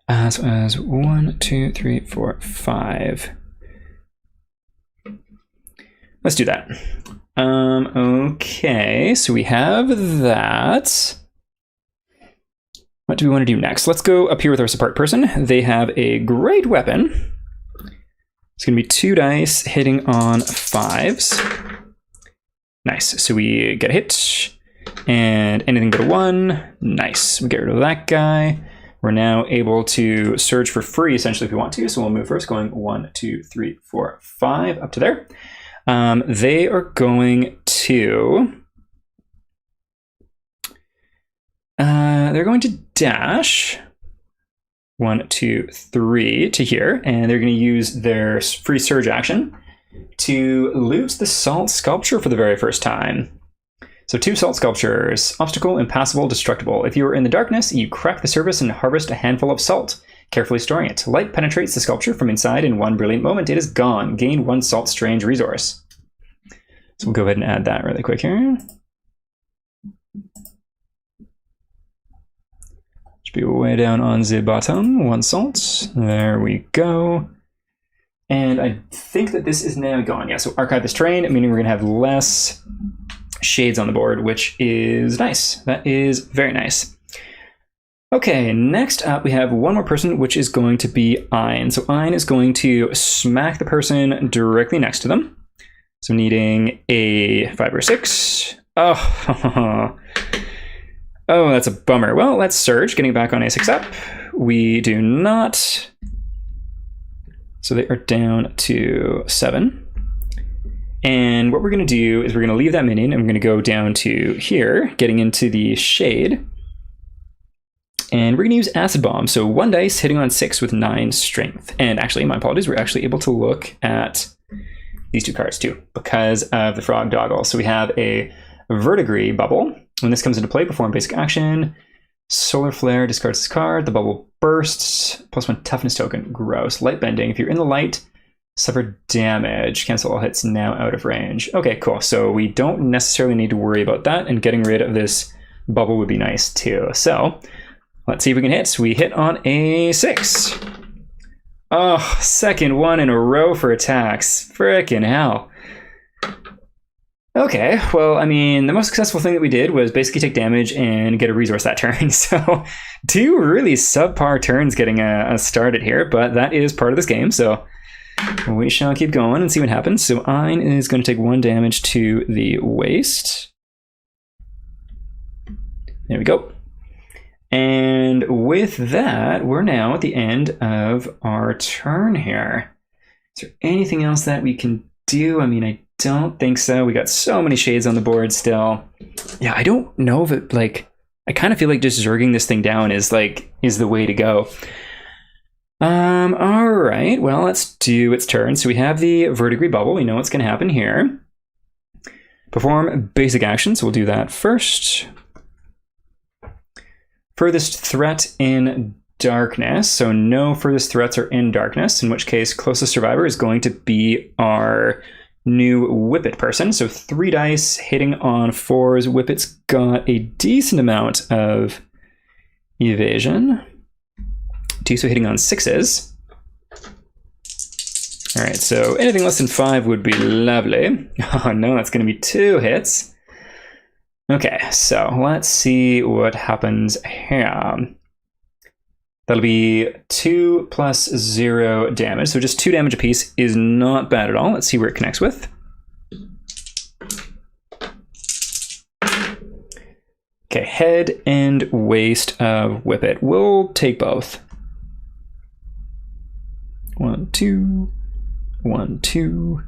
So as 1, 2, 3, 4, 5. Let's do that. Okay, so we have that. What do we want to do next? Let's go up here with our support person. They have a great weapon. It's going to be 2 dice hitting on 5s. Nice. So we get a hit. And anything but a 1. Nice. We get rid of that guy. We're now able to surge for free, essentially, if we want to. So we'll move first, going 1, 2, 3, 4, 5, up to there. They are going to... they're going to dash 1, 2, 3 to here, and they're going to use their free surge action to loot the salt sculpture for the very first time. So 2 salt sculptures, obstacle, impassable, destructible. If you are in the darkness, you crack the surface and harvest a handful of salt, carefully storing it. Light penetrates the sculpture from inside. In one brilliant moment, it is gone. Gain 1 salt strange resource. So we'll go ahead and add that really quick here. Should be way down on the bottom. 1 salt. There we go. And I think that this is now gone. Yeah, so archive this terrain, meaning we're going to have less shades on the board, which is nice. That is very nice. Okay, next up we have one more person, which is going to be Ein. So Ein is going to smack the person directly next to them. So needing a 5 or 6. Oh, oh, that's a bummer. Well, let's surge, getting back on a 6 up. We do not. So they are down to 7. And what we're going to do is we're going to leave that minion and we're going to go down to here, getting into the shade. And we're going to use Acid Bomb. So 1 dice hitting on 6 with 9 strength. And actually, my apologies, we're actually able to look at these 2 cards too, because of the Frog Doggle. So we have a Verdigris bubble. When this comes into play, perform basic action. Solar Flare discards this card. The bubble bursts. +1 toughness token. Gross. Light bending. If you're in the light, suffer damage. Cancel all hits now out of range. Okay, cool. So we don't necessarily need to worry about that, and getting rid of this bubble would be nice too. So let's see if we can hit. So we hit on a 6. Oh, second one in a row for attacks. Frickin' hell. Okay, well, I mean, the most successful thing that we did was basically take damage and get a resource that turn. So 2 really subpar turns getting us started here, but that is part of this game. So we shall keep going and see what happens. So Ein is going to take 1 damage to the waist. There we go. And with that, we're now at the end of our turn here. Is there anything else that we can do? I mean, I don't think so. We got so many shades on the board still. Yeah, I don't know if it, like, I kind of feel like just zerging this thing down is the way to go. All right, well, let's do its turn. So we have the Verdigris bubble. We know what's going to happen here. Perform basic action, so we'll do that first. Furthest threat in darkness. So no furthest threats are in darkness, in which case closest survivor is going to be our new Whippet person. So 3 dice hitting on 4s. Whippet's got a decent amount of evasion. 2 so hitting on 6s. All right, so anything less than 5 would be lovely. Oh no, that's going to be 2 hits. Okay, so let's see what happens here. That'll be 2 plus 0 damage. So just 2 damage apiece is not bad at all. Let's see where it connects with. Okay, head and waist of Whippet. We'll take both. 1, 2, 1, 2.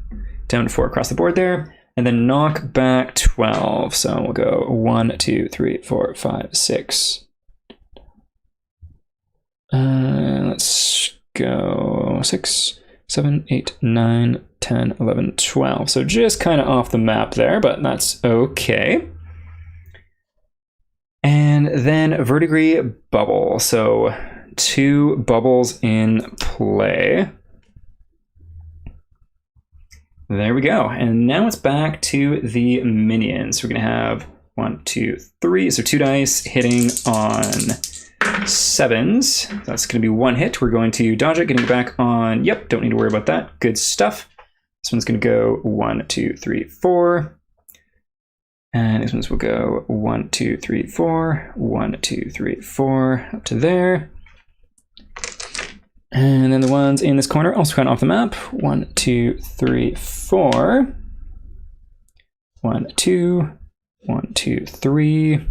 Down to 4 across the board there. And then knock back 12. So we'll go 1, 2, 3, 4, 5, 6. Let's go 6, 7, 8, 9, 10, 11, 12. So just kind of off the map there, but that's okay. And then verdigris bubble. So 2 bubbles in play. There we go. And now it's back to the minions. We're going to have 1, 2, 3. So 2 dice hitting on 7s. That's going to be 1 hit. We're going to dodge it, getting it back on. Yep, don't need to worry about that. Good stuff. This one's going to go 1, 2, 3, 4. And these ones will go 1, 2, 3, 4. 1, 2, 3, 4. Up to there. And then the ones in this corner also kind of off the map. 1, 2, 3, 4. 1, 2. 1, 2, 3.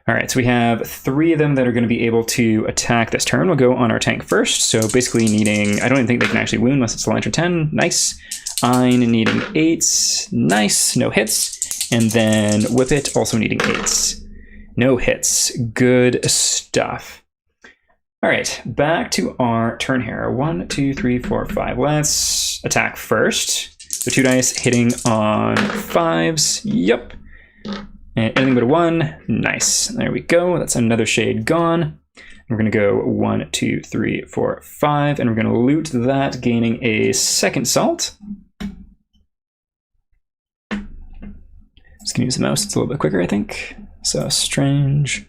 All right, so we have 3 of them that are going to be able to attack this turn. We'll go on our tank first. So basically needing, I don't even think they can actually wound unless it's a Lantern 10. Nice. Ein needing 8s. Nice. No hits. And then Whippet also needing 8s. No hits. Good stuff. All right, back to our turn here. 1, 2, 3, 4, 5. Let's attack first. So 2 dice hitting on 5s. Yep. And anything but a 1. Nice. There we go. That's another shade gone. We're going to go 1, 2, 3, 4, 5. And we're going to loot that, gaining a second salt. Just going to use the mouse. It's a little bit quicker, I think. So strange.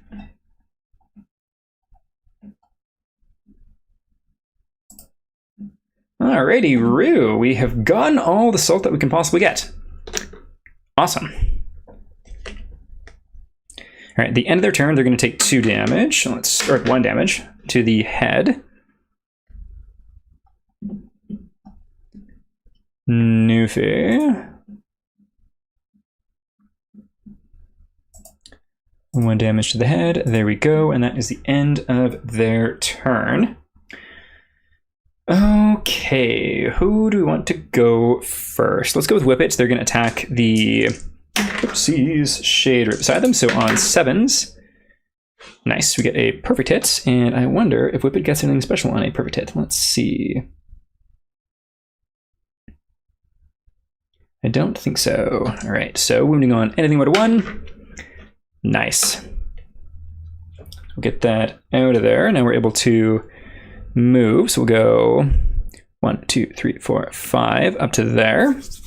Alrighty, Rue. We have gotten all the salt that we can possibly get. Awesome. All right, at the end of their turn, they're going to take 2 damage. Let's start 1 damage to the head. Newfie. 1 damage to the head. There we go, and that is the end of their turn. Okay, who do we want to go first? Let's go with Whippet. They're going to attack the shade right beside them. So on 7s. Nice, we get a perfect hit. And I wonder if Whippet gets anything special on a perfect hit. Let's see. I don't think so. All right, so wounding on anything but a 1. Nice. We'll get that out of there. Now we're able to move. So we'll go 1, 2, 3, 4, 5 up to there. Is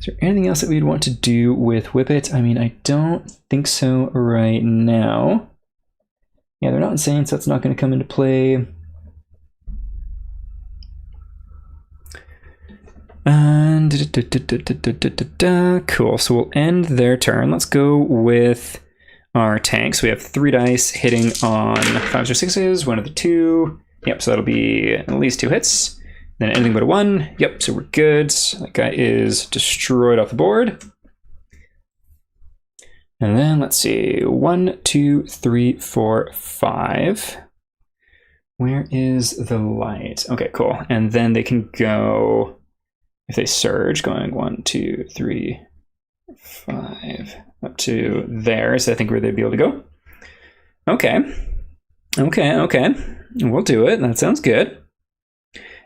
there anything else that we'd want to do with Whippet? I mean, I don't think so right now. Yeah, they're not insane, so that's not going to come into play. And cool. So we'll end their turn. Let's go with our tanks. We have 3 dice hitting on 5s or 6s. 1 of the 2. Yep. So that'll be at least 2 hits. Then anything but a 1. Yep. So we're good. That guy is destroyed off the board. And then let's see. 1, 2, 3, 4, 5. Where is the light? Okay, cool. And then they can go. If they surge, going 1, 2, 3, 5, up to there, so I think where they'd be able to go. Okay. We'll do it. That sounds good.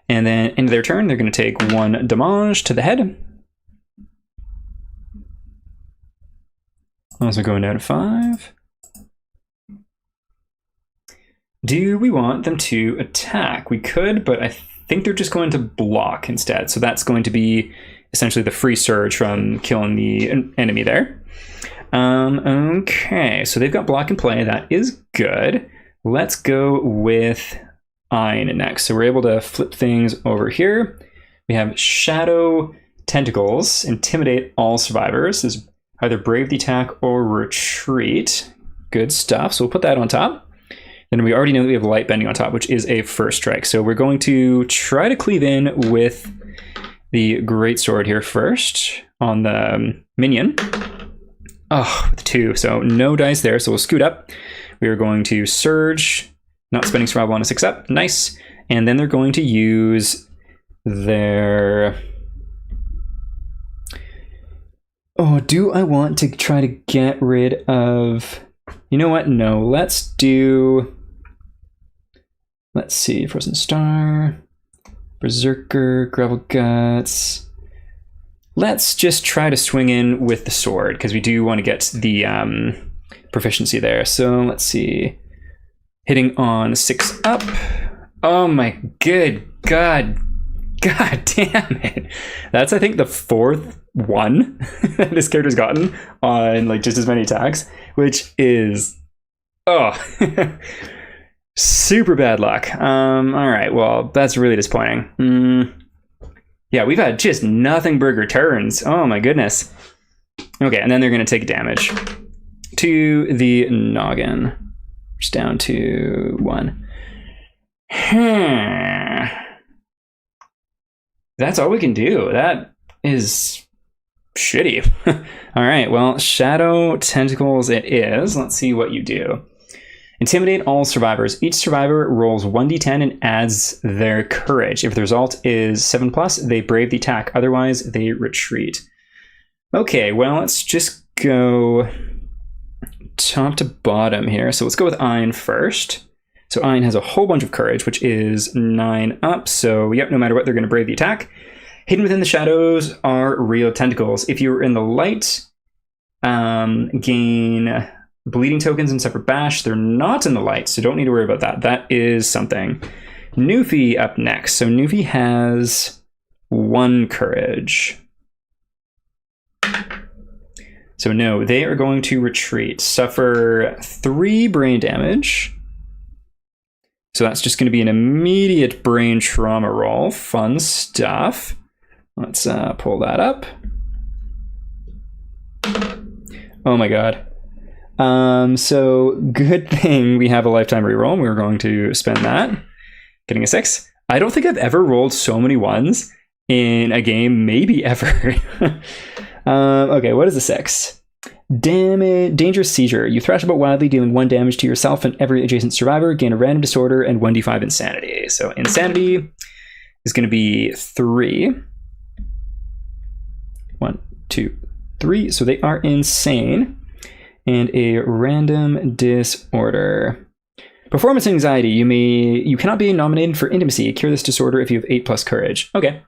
And then into their turn, they're going to take 1 damage to the head. Also going down to 5. Do we want them to attack? We could, but I think they're just going to block instead. So that's going to be essentially the free surge from killing the enemy there. Okay, so they've got block in play. That is good. Let's go with Ein next. So we're able to flip things over here. We have Shadow Tentacles, Intimidate all survivors. This is either brave the attack or retreat. Good stuff. So we'll put that on top. Then we already know that we have light bending on top, which is a first strike. So we're going to try to cleave in with the greatsword here first on the minion. Oh, with 2. So no dice there. So we'll scoot up. We are going to surge, not spending survival on a 6-up. Nice. And then they're going to use their... Oh, do I want to try to get rid of... You know what? No, let's do... Let's see, Frozen Star, Berserker, Gravel Guts. Let's just try to swing in with the sword, because we do want to get the proficiency there. So let's see. Hitting on 6-up. Oh my good God. God damn it. That's, I think, the 4th one that this character's gotten on like just as many attacks, which is... Oh... Super bad luck. All right, well, that's really disappointing. Yeah, we've had just nothing burger turns. Oh my goodness. Okay, and then they're going to take damage to the noggin. Just down to 1. That's all we can do. That is shitty. All right, well, Shadow Tentacles it is. Let's see what you do. Intimidate all survivors. Each survivor rolls 1d10 and adds their courage. If the result is 7+, they brave the attack. Otherwise, they retreat. Okay, well, let's just go top to bottom here. So let's go with Ein first. So Ein has a whole bunch of courage, which is 9 up. So yep, no matter what, they're going to brave the attack. Hidden within the shadows are real tentacles. If you're in the light, gain... bleeding tokens and separate bash. They're not in the light, so don't need to worry about that. That is something. Newfie up next. So Newfie has 1 courage. So no, they are going to retreat. Suffer 3 brain damage. So that's just going to be an immediate brain trauma roll. Fun stuff. Let's pull that up. Oh my god. So good thing we have a lifetime reroll. We're going to spend that. Getting a 6. I don't think I've ever rolled so many 1s in a game, maybe ever. Okay, what is a 6? Damage, dangerous seizure. You thrash about wildly, dealing 1 damage to yourself and every adjacent survivor. Gain a random disorder and 1d5 insanity. So insanity is going to be 3. 1, 2, 3. So they are insane. And a random disorder. Performance anxiety. You cannot be nominated for intimacy. Cure this disorder if you have 8+ courage. Okay.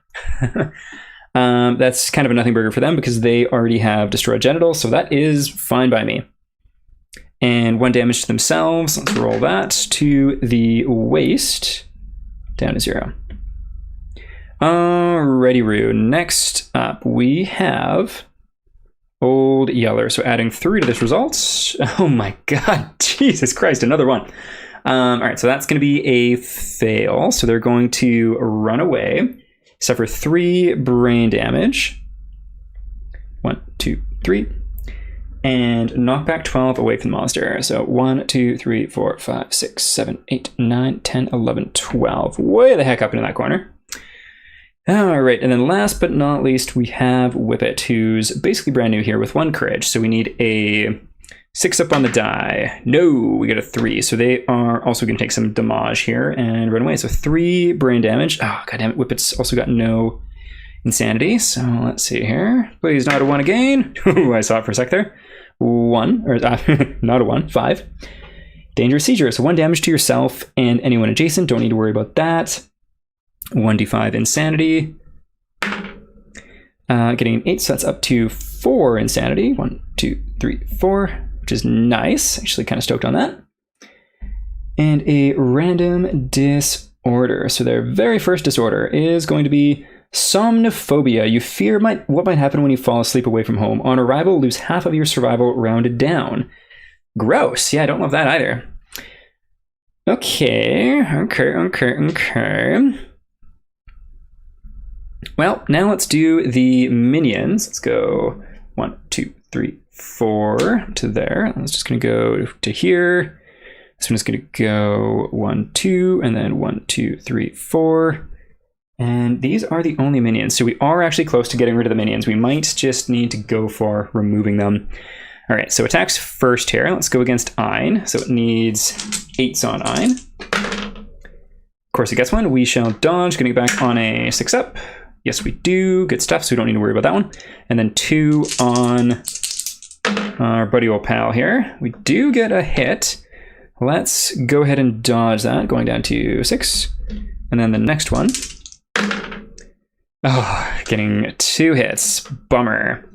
That's kind of a nothing burger for them because they already have destroyed genitals, so that is fine by me. And 1 damage to themselves. Let's roll that to the waist. Down to 0. Alrighty, Rue. Next up, we have Old Yeller. So adding 3 to this result. Oh my god, Jesus Christ, another 1. All right, so that's going to be a fail. So they're going to run away, suffer 3 brain damage. 1, 2, 3. And knock back 12 away from the monster. So 1, 2, 3, 4, 5, 6, 7, 8, 9, 10, 11, 12. Way the heck up into that corner. All right, and then last but not least, we have Whippet, who's basically brand new here with 1 courage. So we need a 6 up on the die. No, we got a 3. So they are also going to take some damage here and run away. So 3 brain damage. Oh, goddammit, Whippet's also got no insanity. So let's see here. Please, not a 1 again. Ooh, I saw it for a sec there. 1, or not a 1, 5. Dangerous seizure. So 1 damage to yourself and anyone adjacent. Don't need to worry about that. 1d5 insanity. Getting an 8, so that's up to 4 insanity. 1, 2, 3, 4, which is nice. Actually kind of stoked on that. And a random disorder. So their very first disorder is going to be somnophobia. You fear what might happen when you fall asleep away from home. On arrival, lose half of your survival rounded down. Gross. Yeah, I don't love that either. Okay. Well, now let's do the minions. Let's go 1, 2, 3, 4 to there. It's just going to go to here. This one is going to go 1, 2, and then 1, 2, 3, 4. And these are the only minions. So we are actually close to getting rid of the minions. We might just need to go for removing them. All right, so attacks first here. Let's go against Ein. So it needs 8s on Ein. Of course, it gets one. We shall dodge, getting it back on a 6-up. Yes, we do. Good stuff, so we don't need to worry about that one. And then 2 on our buddy old pal here. We do get a hit. Let's go ahead and dodge that, going down to 6. And then the next one. Oh, getting 2 hits. Bummer.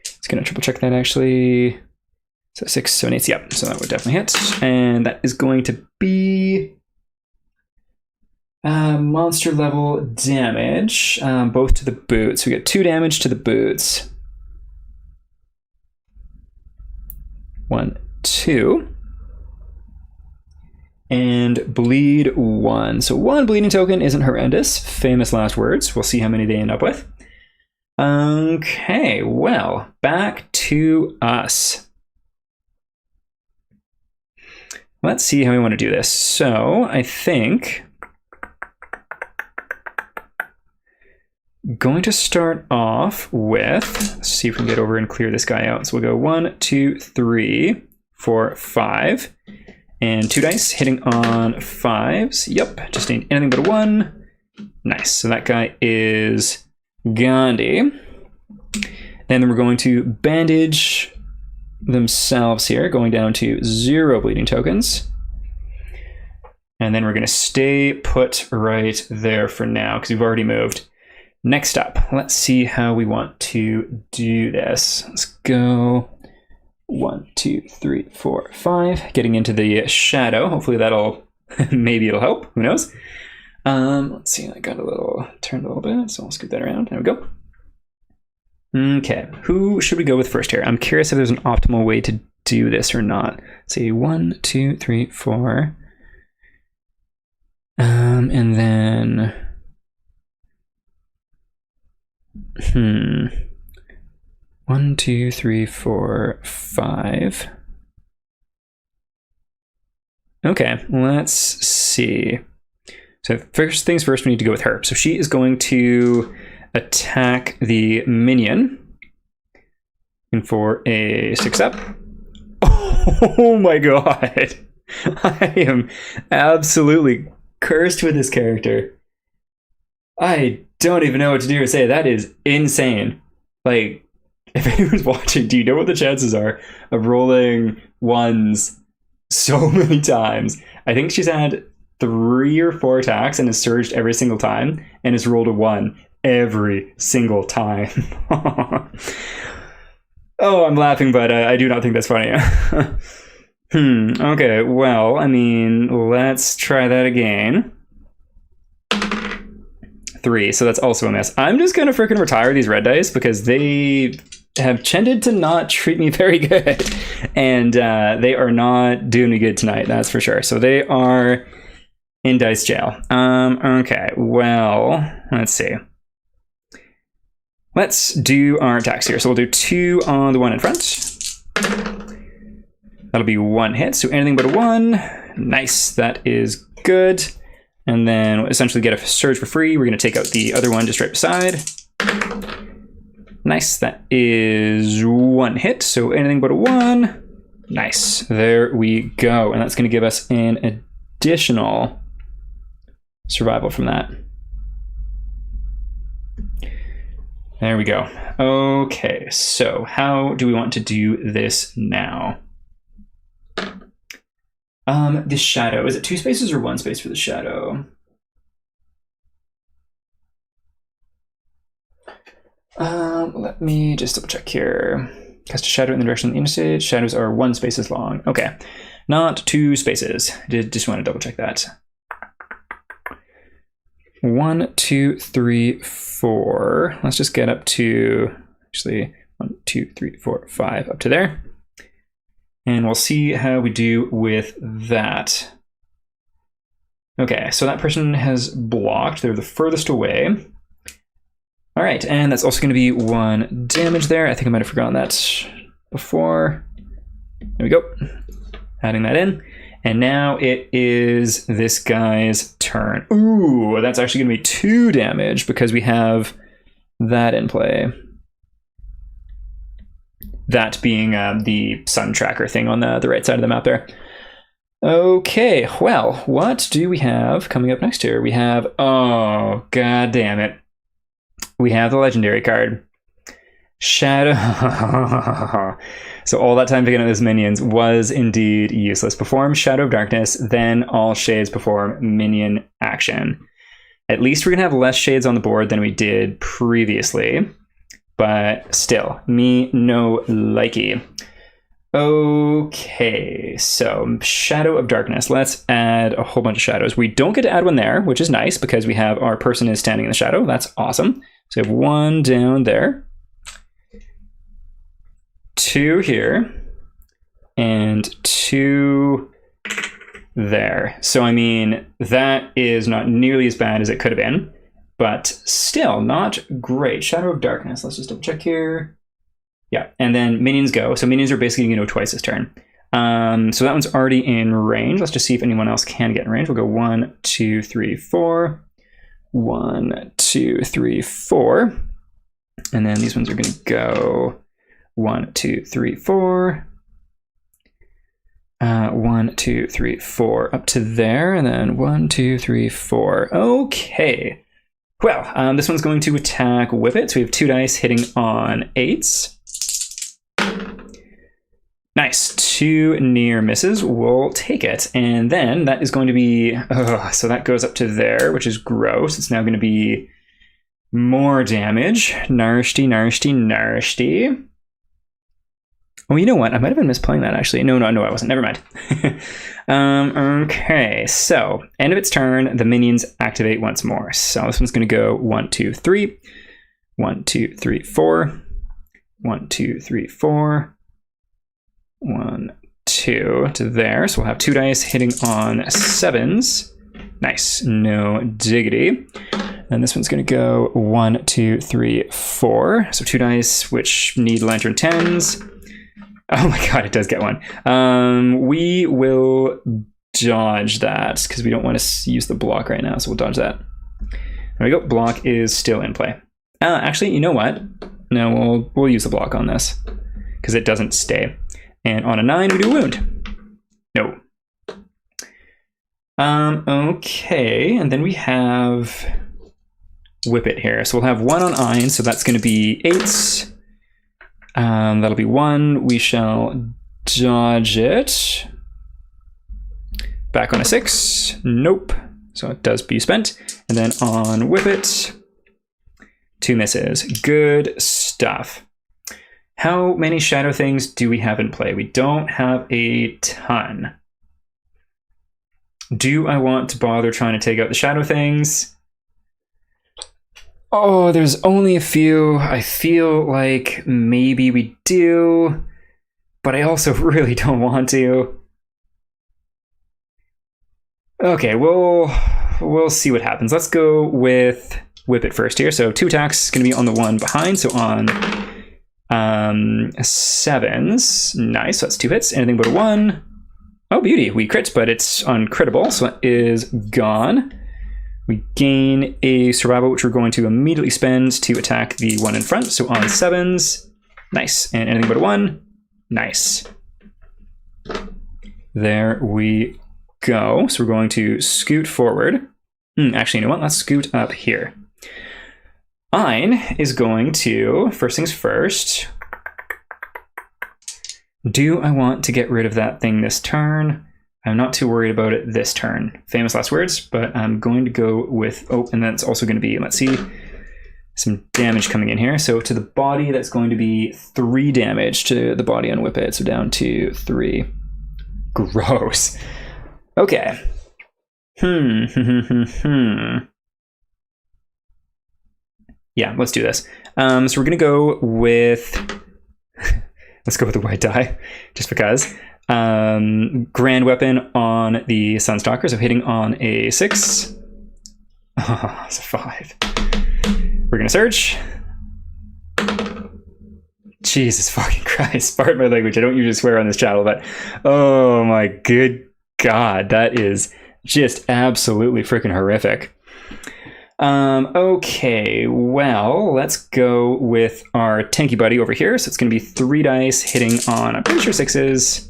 Just gonna triple check that actually. So 6, 7, 8. Yep, so that would definitely hit. And that is going to be monster level damage, both to the boots. We get 2 damage to the boots. 1, 2. And bleed 1. So 1 bleeding token isn't horrendous. Famous last words. We'll see how many they end up with. Okay, well, back to us. Let's see how we want to do this. So I think going to start off with, let's see if we can get over and clear this guy out. So we'll go 1, 2, 3, 4, 5. And 2 dice hitting on 5s. Yep, just need anything but a 1. Nice. So that guy is Gandhi. Then we're going to bandage themselves here, going down to 0 bleeding tokens. And then we're going to stay put right there for now because we've already moved. Next up, let's see how we want to do this. Let's go 1, 2, 3, 4, 5. Getting into the shadow. Hopefully that'll, maybe it'll help. Who knows? Let's see. I got a little turned a little bit, so I'll scoot that around. There we go. Okay, who should we go with first here? I'm curious if there's an optimal way to do this or not. Let's see, 1, 2, 3, 4. And then 1, 2, 3, 4, 5. Okay, let's see. So first things first, we need to go with her. So she is going to attack the minion. And for a 6-up. Oh my god. I am absolutely cursed with this character. I don't even know what to do or say. That is insane. Like, if anyone's watching, do you know what the chances are of rolling 1s so many times? I think she's had 3 or 4 attacks and has surged every single time and has rolled a 1 every single time. Oh, I'm laughing, but I do not think that's funny. Okay, well, I mean, let's try that again. 3, so that's also a miss. I'm just gonna freaking retire these red dice because they have tended to not treat me very good. And they are not doing me good tonight, that's for sure. So they are in dice jail. Okay, well, let's see. Let's do our attacks here. So we'll do 2 on the one in front. That'll be 1 hit, so anything but a 1. Nice, that is good. And then we'll essentially get a surge for free. We're going to take out the other one just right beside. Nice, that is 1 hit, so anything but a 1. Nice, there we go. And that's going to give us an additional survival from that. There we go. Okay, so how do we want to do this now? The shadow, is it 2 spaces or 1 space for the shadow? Let me just double check here. Cast a shadow in the direction of the interstate. Shadows are 1 spaces long. Okay, not 2 spaces. Just want to double check that. 1, 2, 3, 4. Let's just get up to, actually, 1, 2, 3, 4, 5, up to there. And we'll see how we do with that. Okay, so that person has blocked. They're the furthest away. All right, and that's also going to be 1 damage there. I think I might have forgotten that before. There we go. Adding that in. And now it is this guy's turn. Ooh, that's actually going to be 2 damage because we have that in play. That being the sun tracker thing on the right side of the map there. Okay, well, what do we have coming up next here? We have, oh, god damn it. We have the legendary card. Shadow. So all that time picking up those minions was indeed useless. Perform Shadow of Darkness, then all shades perform minion action. At least we're going to have less shades on the board than we did previously. But still, me no likey. Okay, so Shadow of Darkness. Let's add a whole bunch of shadows. We don't get to add one there, which is nice because we have our person is standing in the shadow. That's awesome. So we have 1 down there, 2 here, and 2 there. So, I mean, that is not nearly as bad as it could have been, but still not great. Shadow of Darkness. Let's just double check here. Yeah, and then minions go. So minions are basically going to go twice this turn. So that one's already in range. Let's just see if anyone else can get in range. We'll go 1, 2, 3, 4. 1, 2, 3, 4. And then these ones are going to go 1, 2, 3, 4. 1, 2, 3, 4 up to there. And then 1, 2, 3, 4. Okay. Well, this one's going to attack Whippet. So we have 2 dice hitting on 8s. Nice, 2 near misses. We'll take it. And then that is going to be, so that goes up to there, which is gross. It's now going to be more damage. Narshty, narshty, narshty. Oh, you know what? I might have been misplaying that actually. No, I wasn't. Never mind. Okay, so end of its turn, the minions activate once more. So this one's going to go 1, 2, 3. 1, 2, 3, 4. 1, 2, 3, 4. 1, 2 to there. So we'll have 2 dice hitting on 7s. Nice, no diggity. And this one's going to go 1, 2, 3, 4. So 2 dice, which need lantern 10s. Oh my god, it does get 1. We will dodge that because we don't want to use the block right now. So we'll dodge that. There we go. Block is still in play. Actually, you know what? No, we'll use the block on this because it doesn't stay. And on a 9, we do wound. No. Okay, and then we have Whippet here. So we'll have 1 on Iron, so that's going to be 8s. That'll be 1. We shall dodge it. Back on a 6. Nope. So it does be spent. And then on Whippet, 2 misses. Good stuff. How many shadow things do we have in play? We don't have a ton. Do I want to bother trying to take out the shadow things? Oh, there's only a few. I feel like maybe we do, but I also really don't want to. Okay, we'll see what happens. Let's go with Whippet first here. So 2 attacks is going to be on the one behind. So on 7s. Nice. So that's 2 hits. Anything but a 1. Oh, beauty. We crit, but it's uncrittable. So that is gone. We gain a survival, which we're going to immediately spend to attack the one in front. So on 7s. Nice. And anything but a 1. Nice. There we go. So we're going to scoot forward. Actually, you know what? Let's scoot up here. Ein is going to, first things first, do I want to get rid of that thing this turn? I'm not too worried about it this turn. Famous last words, but I'm going to go with, oh, and that's also going to be, let's see, some damage coming in here. So to the body, that's going to be 3 damage to the body on Whippet. So down to 3. Gross. Okay. Yeah, let's do this. So we're gonna go with let's go with the white die, just because. Grand weapon on the Sunstalker, so hitting on a 6. Oh, it's a 5. We're gonna search. Jesus fucking Christ, pardon my language. I don't usually swear on this channel, but oh my good God, that is just absolutely freaking horrific. Okay, well, let's go with our tanky buddy over here. So it's going to be 3 dice hitting on, I'm pretty sure 6s.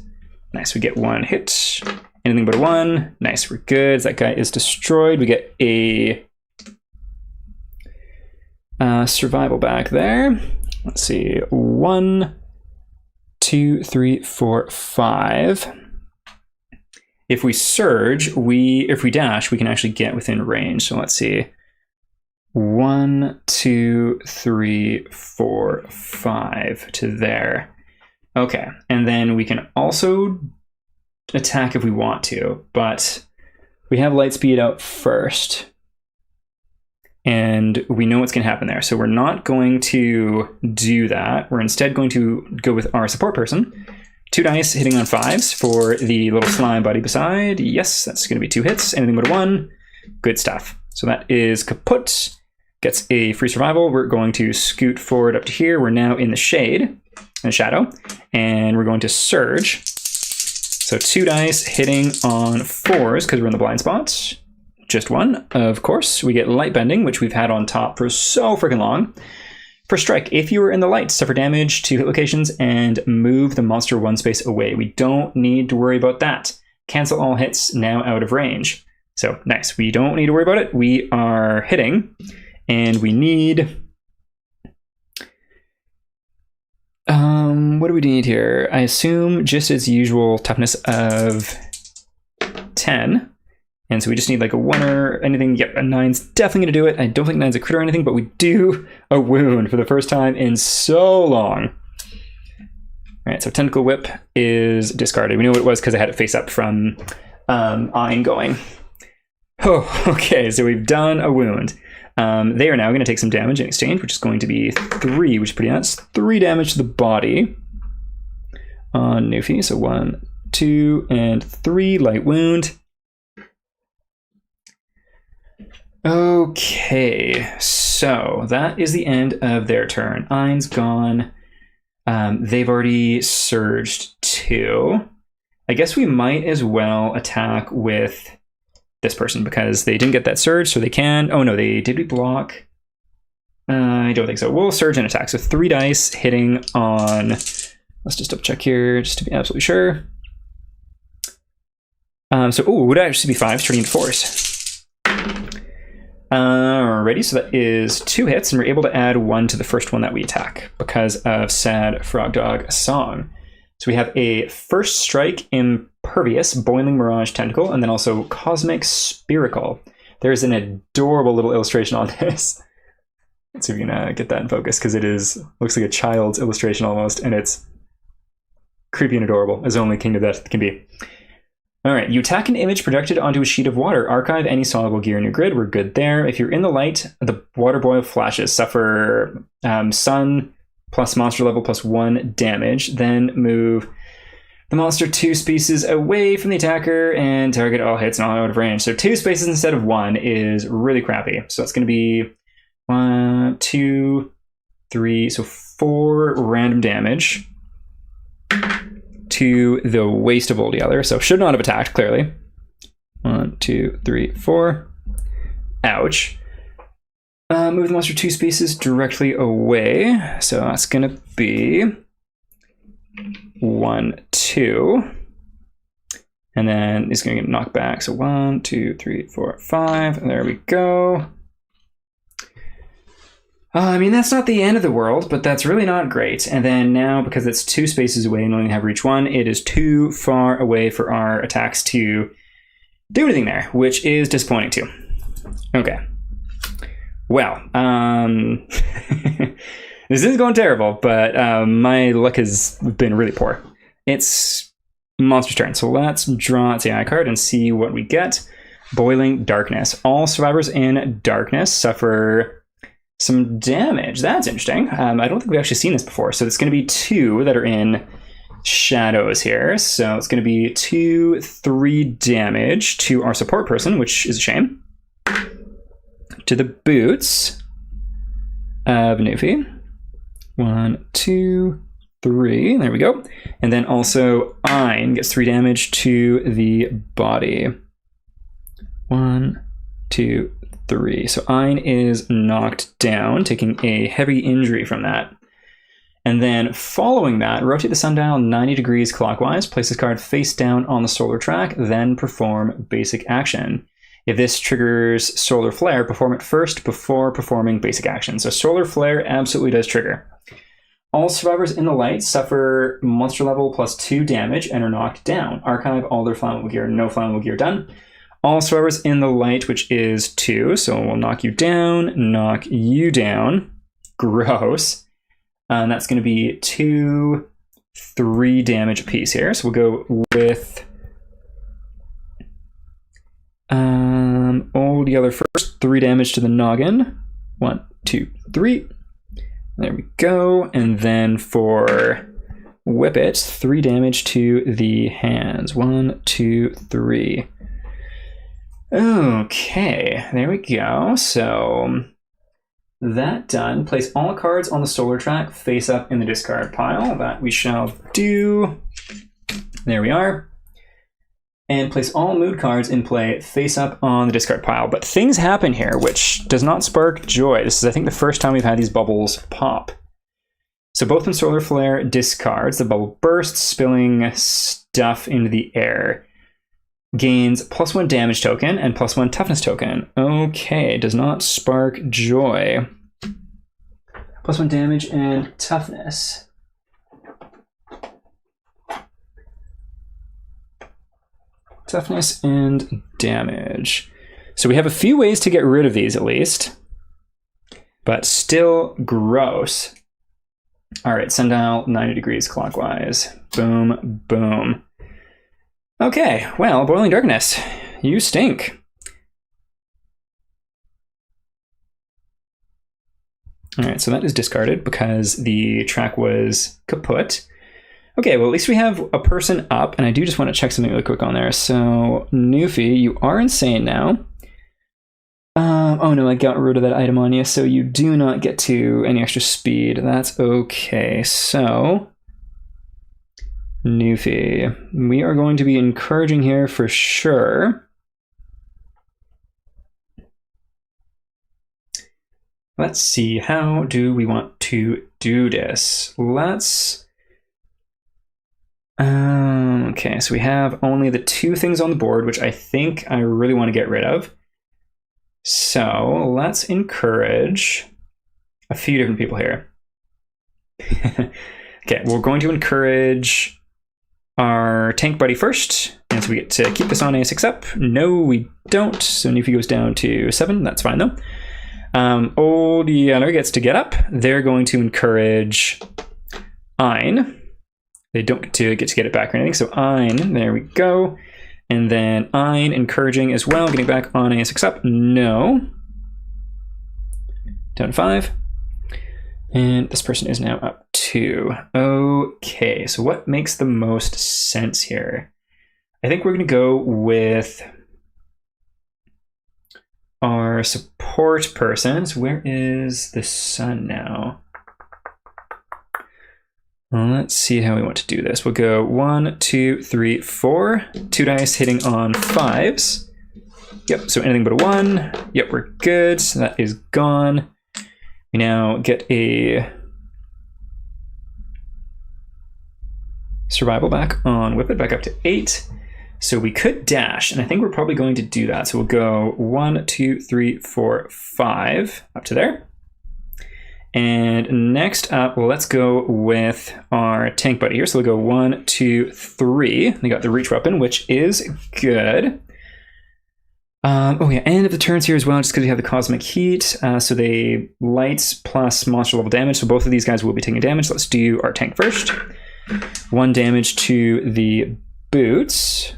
Nice, we get 1 hit. Anything but a 1. Nice, we're good. That guy is destroyed. We get a survival back there. Let's see, 1, 2, 3, 4, 5. If we surge, if we dash, we can actually get within range. So let's see. 1, 2, 3, 4, 5 to there. Okay, and then we can also attack if we want to, but we have light speed out first. And we know what's going to happen there. So we're not going to do that. We're instead going to go with our support person. 2 dice hitting on 5s for the little slime buddy beside. Yes, that's going to be 2 hits. Anything but a 1. Good stuff. So that is kaput. Gets a free survival. We're going to scoot forward up to here. We're now in the shade, in the shadow, and we're going to surge. So 2 dice hitting on 4s because we're in the blind spot. Just 1, of course. We get light bending, which we've had on top for so freaking long. For strike, if you are in the light, suffer damage to hit locations and move the monster 1 space away. We don't need to worry about that. Cancel all hits, now out of range. So nice, we don't need to worry about it. We are hitting, and we need... what do we need here? I assume just its usual toughness of 10. And so we just need like a 1 or anything. Yep, a 9's definitely going to do it. I don't think 9's a crit or anything, but we do a wound for the first time in so long. All right, so Tentacle Whip is discarded. We know what it was because I had it face up from Ein going. Oh, okay, so we've done a wound. They are now going to take some damage in exchange, which is going to be 3, which is pretty nice. 3 damage to the body on Newfie. So 1, 2, and 3 light wound. Okay, so that is the end of their turn. Ein's gone. They've already surged 2. I guess we might as well attack with this person because they didn't get that surge, so they can. Oh no, did we block? I don't think so. We'll surge and attack. So 3 dice hitting on. Let's just double check here just to be absolutely sure. So, it would actually be 5s turning into 4s. Alrighty, so that is 2 hits, and we're able to add 1 to the first one that we attack because of Sad Frog Dog Song. So we have a First Strike, Impervious, Boiling Mirage Tentacle, and then also Cosmic Spiracle. There's an adorable little illustration on this. Let's see if we can get that in focus, because it looks like a child's illustration almost, and it's creepy and adorable, as only King of Death can be. All right, you attack an image projected onto a sheet of water. Archive any soluble gear in your grid. We're good there. If you're in the light, the water boil flashes. Suffer sun plus monster level plus 1 damage. Then move the monster 2 spaces away from the attacker and target all hits and all out of range. So 2 spaces instead of 1 is really crappy. So that's going to be 1, 2, 3, so 4 random damage to the waist of Old Yeller. So should not have attacked, clearly. 1, 2, 3, 4. Ouch. Move the monster 2 spaces directly away. So that's going to be 1, 2. And then he's going to get knocked back. So 1, 2, 3, 4, 5. And there we go. I mean, that's not the end of the world, but that's really not great. And then now, because it's 2 spaces away and only have reach 1, it is too far away for our attacks to do anything there, which is disappointing too. Okay. Well, this isn't going terrible, but my luck has been really poor. It's monster's turn, so let's draw its AI card and see what we get. Boiling Darkness. All survivors in darkness suffer some damage. That's interesting. I don't think we've actually seen this before. So it's going to be 2 that are in shadows here. So it's going to be 2, 3 damage to our support person, which is a shame. To the boots. of Newfie. 1, 2, 3. There we go. And then also Ein gets 3 damage to the body. 1, 2, 3. So Ein is knocked down, taking a heavy injury from that. And then following that, rotate the sundial 90 degrees clockwise, place this card face down on the solar track, then perform basic action. If this triggers Solar Flare, perform it first before performing basic action. So Solar Flare absolutely does trigger. All survivors in the light suffer monster level +2 damage and are knocked down. Archive all their flammable gear, no flammable gear done. All survivors in the light, which is 2, so we'll knock you down, knock you down. Gross. And that's going to be 2, 3 damage apiece here. So we'll go with Old Yeller first. 3 damage to the noggin. 1, 2, 3. There we go. And then for Whippet, 3 damage to the hands. 1, 2, 3. Okay, there we go. So that done. Place all cards on the solar track face up in the discard pile. That we shall do. There we are. And place all mood cards in play face up on the discard pile. But things happen here, which does not spark joy. This is, I think, the first time we've had these bubbles pop. So both when Solar Flare discards, the bubble bursts, spilling stuff into the air. Gains +1 damage token and +1 toughness token. Okay, does not spark joy. +1 damage and toughness. Toughness and damage. So we have a few ways to get rid of these at least, but still gross. All right, sundial 90 degrees clockwise. Boom, boom. Okay, well, Boiling Darkness, you stink. All right, so that is discarded because the track was kaput. Okay, well, at least we have a person up, and I do just want to check something really quick on there. So, Newfie, you are insane now. Oh no, I got rid of that item on you, so you do not get to any extra speed. That's okay. So, Newfie, we are going to be encouraging here for sure. Let's see, how do we want to do this? Let's... okay, so we have only the 2 things on the board, which I think I really want to get rid of. So let's encourage a few different people here. Okay, we're going to encourage our tank buddy first, and so we get to keep this on a 6-up. No, we don't. So Newfie goes down to 7. That's fine though. Old Yeller gets to get up. They're going to encourage Ein. They don't get to get it back or anything. So Ein, there we go. And then Ein encouraging as well, getting back on a 6-up. No. Down to 5. And this person is now up 2. Okay, so what makes the most sense here? I think we're going to go with our support persons. Where is the sun now? Well, let's see how we want to do this. We'll go 1, 2, 3, 4. 2 dice hitting on 5s. Yep, so anything but a 1. Yep, we're good. So that is gone. We now get a survival back on Whippet, back up to 8. So we could dash, and I think we're probably going to do that. So we'll go 1, 2, 3, 4, 5, up to there. And next up, well, let's go with our tank buddy here. So we'll go 1, 2, 3. They got the reach weapon, which is good. Oh yeah, end of the turns here as well, just because we have the cosmic heat. So they lights plus monster level damage. So both of these guys will be taking damage. Let's do our tank first. 1 damage to the boots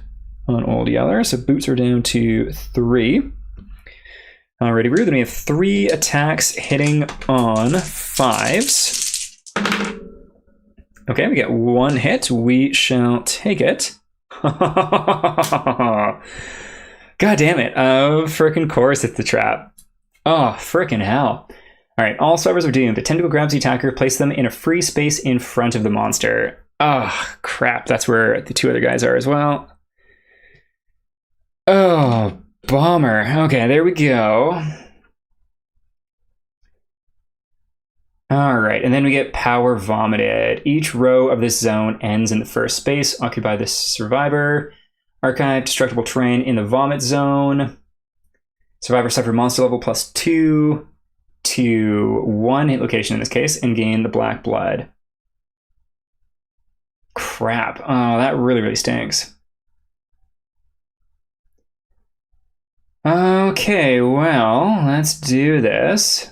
on Old Yeller. So boots are down to 3. Alrighty, then we have 3 attacks hitting on 5s. Okay, we get 1 hit. We shall take it. God damn it. Oh, frickin' course it's the trap. Oh, frickin' hell. All right, all survivors are doomed. The tentacle grabs the attacker, place them in a free space in front of the monster. Oh, crap. That's where the two other guys are as well. Oh, bummer. Okay, there we go. All right, and then we get power vomited. Each row of this zone ends in the first space. Occupy the survivor. Archive destructible terrain in the vomit zone. Survivor suffer monster level +2 to 1 hit location in this case, and gain the black blood. Crap. Oh, that really, really stinks. Okay, well, let's do this.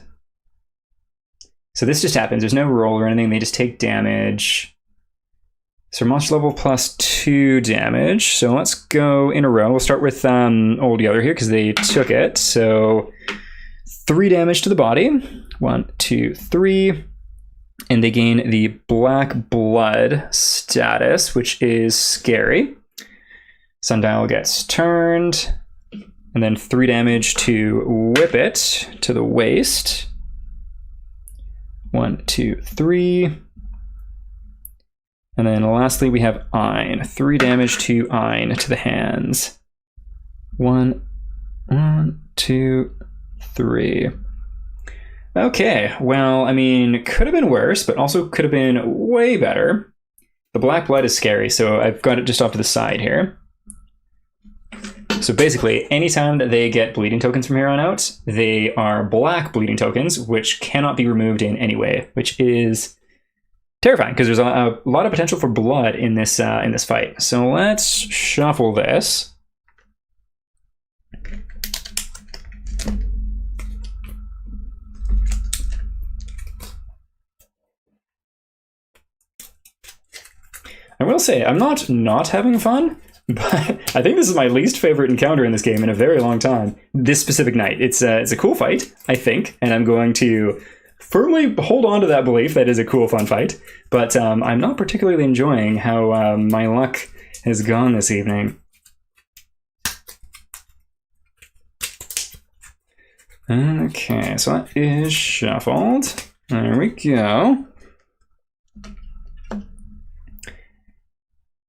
So this just happens. There's no roll or anything. They just take damage. So monster level +2 damage. So let's go in a row. We'll start with Old Yeller here because they took it. So 3 damage to the body. 1, 2, 3. And they gain the black blood status, which is scary. Sundial gets turned. And then 3 damage to whip it to the waist. 1, 2, 3. And then lastly, we have Ein. 3 damage to Ein to the hands. 1, 2, 3. Okay, well, I mean, could have been worse, but also could have been way better. The black blood is scary, so I've got it just off to the side here. So basically, anytime that they get bleeding tokens from here on out, they are black bleeding tokens, which cannot be removed in any way, which is terrifying because there's a lot of potential for blood in this fight. So let's shuffle this. I will say, I'm not having fun, but I think this is my least favorite encounter in this game in a very long time. This specific night. It's a cool fight, I think, and I'm going to firmly hold on to that belief that is a cool, fun fight. But I'm not particularly enjoying how my luck has gone this evening. Okay, so that is shuffled. There we go.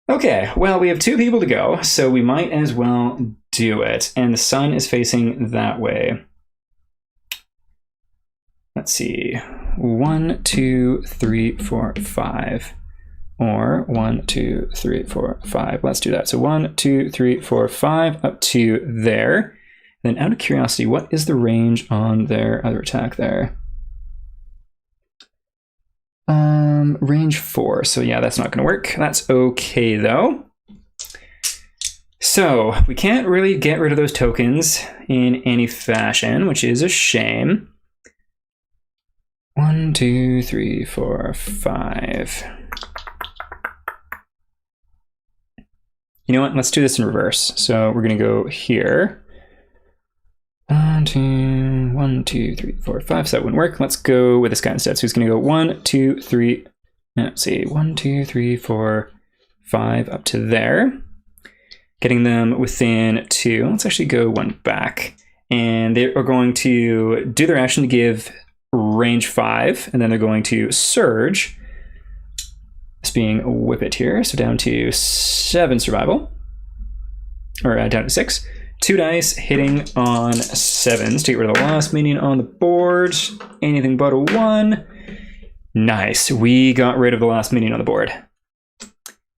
Okay, well, we have 2 people to go, so we might as well do it. And the sun is facing that way. Let's see. 1, 2, 3, 4, 5. Or 1, 2, 3, 4, 5. Let's do that. So 1, 2, 3, 4, 5 up to there. Then out of curiosity, what is the range on their other attack there? Range 4. So yeah, that's not going to work. That's okay though. So we can't really get rid of those tokens in any fashion, which is a shame. 1, 2, 3, 4, 5. You know what? Let's do this in reverse. So we're going to go here. 1, 2, 3, 4, 5. So that wouldn't work. Let's go with this guy instead. So he's going to go 1, 2, 3. Let's see. 1, 2, 3, 4, 5 up to there. Getting them within 2. Let's actually go 1 back. And they are going to do their action to give range 5. And then they're going to surge. This being whip it here. So down to 7 survival. Or down to 6. 2 dice hitting on 7s to get rid of the last minion on the board. Anything but a 1. Nice. We got rid of the last minion on the board.